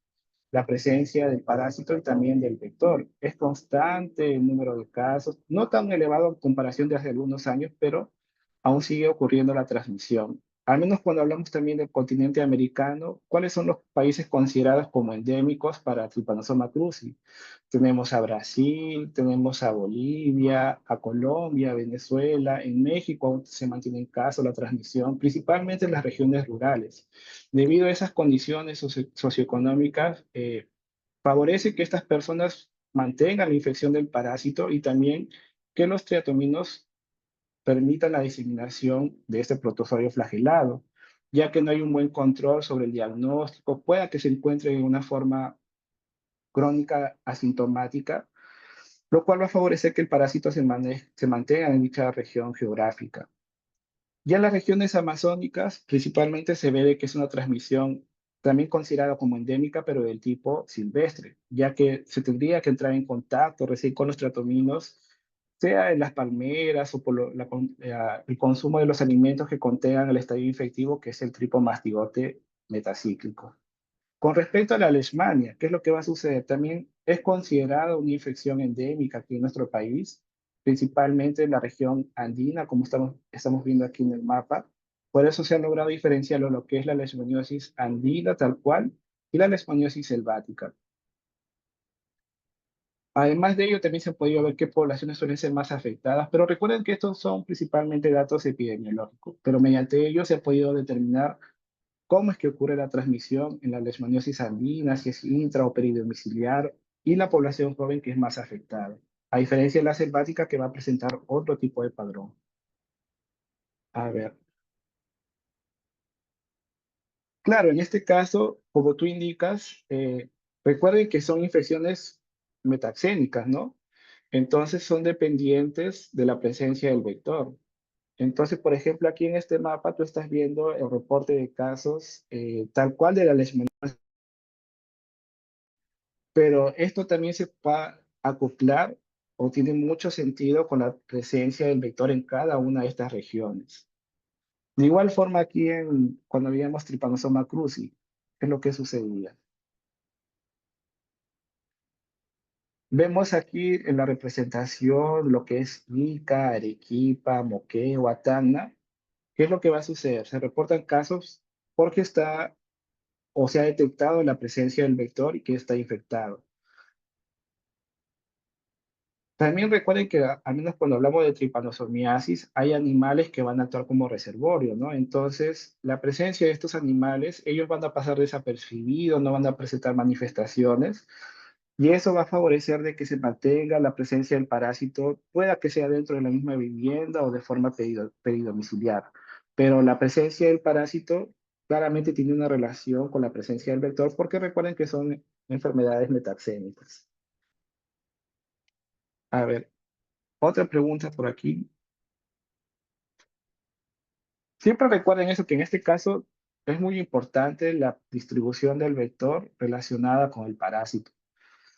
la presencia del parásito y también del vector. Es constante el número de casos, no tan elevado en comparación de hace algunos años, pero aún sigue ocurriendo la transmisión. Al menos cuando hablamos también del continente americano, ¿cuáles son los países considerados como endémicos para Trypanosoma cruzi? Tenemos a Brasil, tenemos a Bolivia, a Colombia, a Venezuela, en México aún se mantiene en caso la transmisión, principalmente en las regiones rurales. Debido a esas condiciones socioeconómicas, favorece que estas personas mantengan la infección del parásito y también que los triatominos permitan la diseminación de este protozoario flagelado, ya que no hay un buen control sobre el diagnóstico, pueda que se encuentre en una forma crónica asintomática, lo cual va a favorecer que el parásito se mantenga en dicha región geográfica. Ya en las regiones amazónicas, principalmente se ve de que es una transmisión también considerada como endémica, pero del tipo silvestre, ya que se tendría que entrar en contacto recién con los tratominos, sea en las palmeras o por el consumo de los alimentos que contengan el estadio infectivo, que es el tripomastigote metacíclico. Con respecto a la leishmania, ¿qué es lo que va a suceder? También es considerada una infección endémica aquí en nuestro país, principalmente en la región andina, como estamos viendo aquí en el mapa. Por eso se ha logrado diferenciar lo que es la leishmaniosis andina tal cual y la leishmaniosis selvática. Además de ello, también se ha podido ver qué poblaciones suelen ser más afectadas, pero recuerden que estos son principalmente datos epidemiológicos, pero mediante ello se ha podido determinar cómo es que ocurre la transmisión en la leishmaniosis andina, si es intra o peridomiciliar, y la población joven que es más afectada, a diferencia de la selvática que va a presentar otro tipo de padrón. A ver, claro, en este caso, como tú indicas, recuerden que son infecciones metaxénicas, ¿no? Entonces son dependientes de la presencia del vector. Entonces, por ejemplo, aquí en este mapa tú estás viendo el reporte de casos tal cual de la leishmaniasis, pero esto también se va a acoplar o tiene mucho sentido con la presencia del vector en cada una de estas regiones. De igual forma aquí cuando veíamos Trypanosoma cruzi, ¿qué es lo que sucedía? Vemos aquí en la representación lo que es Ica, Arequipa, Moquegua, Tacna. ¿Qué es lo que va a suceder? Se reportan casos porque está o se ha detectado la presencia del vector y que está infectado. También recuerden que al menos cuando hablamos de tripanosomiasis, hay animales que van a actuar como reservorio, ¿no? Entonces, la presencia de estos animales, ellos van a pasar desapercibidos, no van a presentar manifestaciones, y eso va a favorecer de que se mantenga la presencia del parásito, pueda que sea dentro de la misma vivienda o de forma peridomiciliar. Pero la presencia del parásito claramente tiene una relación con la presencia del vector, porque recuerden que son enfermedades metaxémicas. A ver, otra pregunta por aquí. Siempre recuerden eso, que en este caso es muy importante la distribución del vector relacionada con el parásito.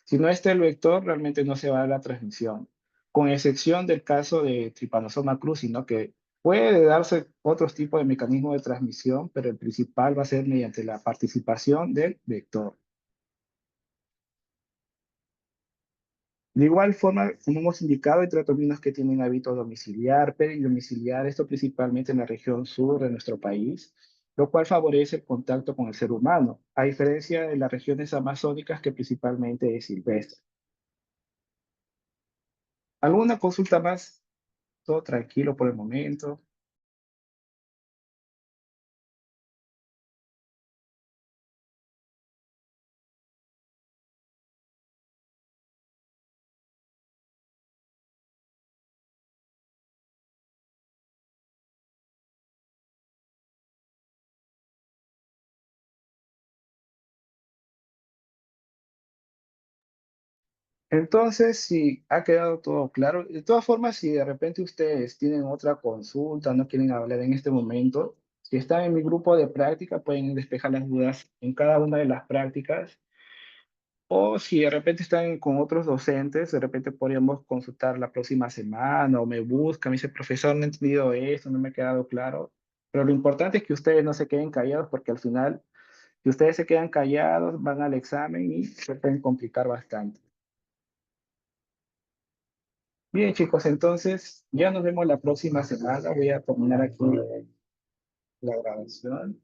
Si no está el vector, realmente no se va a dar la transmisión, con excepción del caso de Trypanosoma cruzi, ¿no? Que puede darse otros tipos de mecanismos de transmisión, pero el principal va a ser mediante la participación del vector. De igual forma, como hemos indicado, hay tratominos que tienen hábito domiciliar, peridomiciliar, esto principalmente en la región sur de nuestro país, lo cual favorece el contacto con el ser humano, a diferencia de las regiones amazónicas que principalmente es silvestre. ¿Alguna consulta más? Todo tranquilo por el momento. Entonces, si ha quedado todo claro, de todas formas, si de repente ustedes tienen otra consulta, no quieren hablar en este momento, si están en mi grupo de práctica, pueden despejar las dudas en cada una de las prácticas. O si de repente están con otros docentes, de repente podríamos consultar la próxima semana o me buscan, me dice, profesor, no he entendido esto, no me ha quedado claro. Pero lo importante es que ustedes no se queden callados porque al final, si ustedes se quedan callados, van al examen y se pueden complicar bastante. Bien, chicos, entonces ya nos vemos la próxima semana. Voy a terminar aquí la grabación.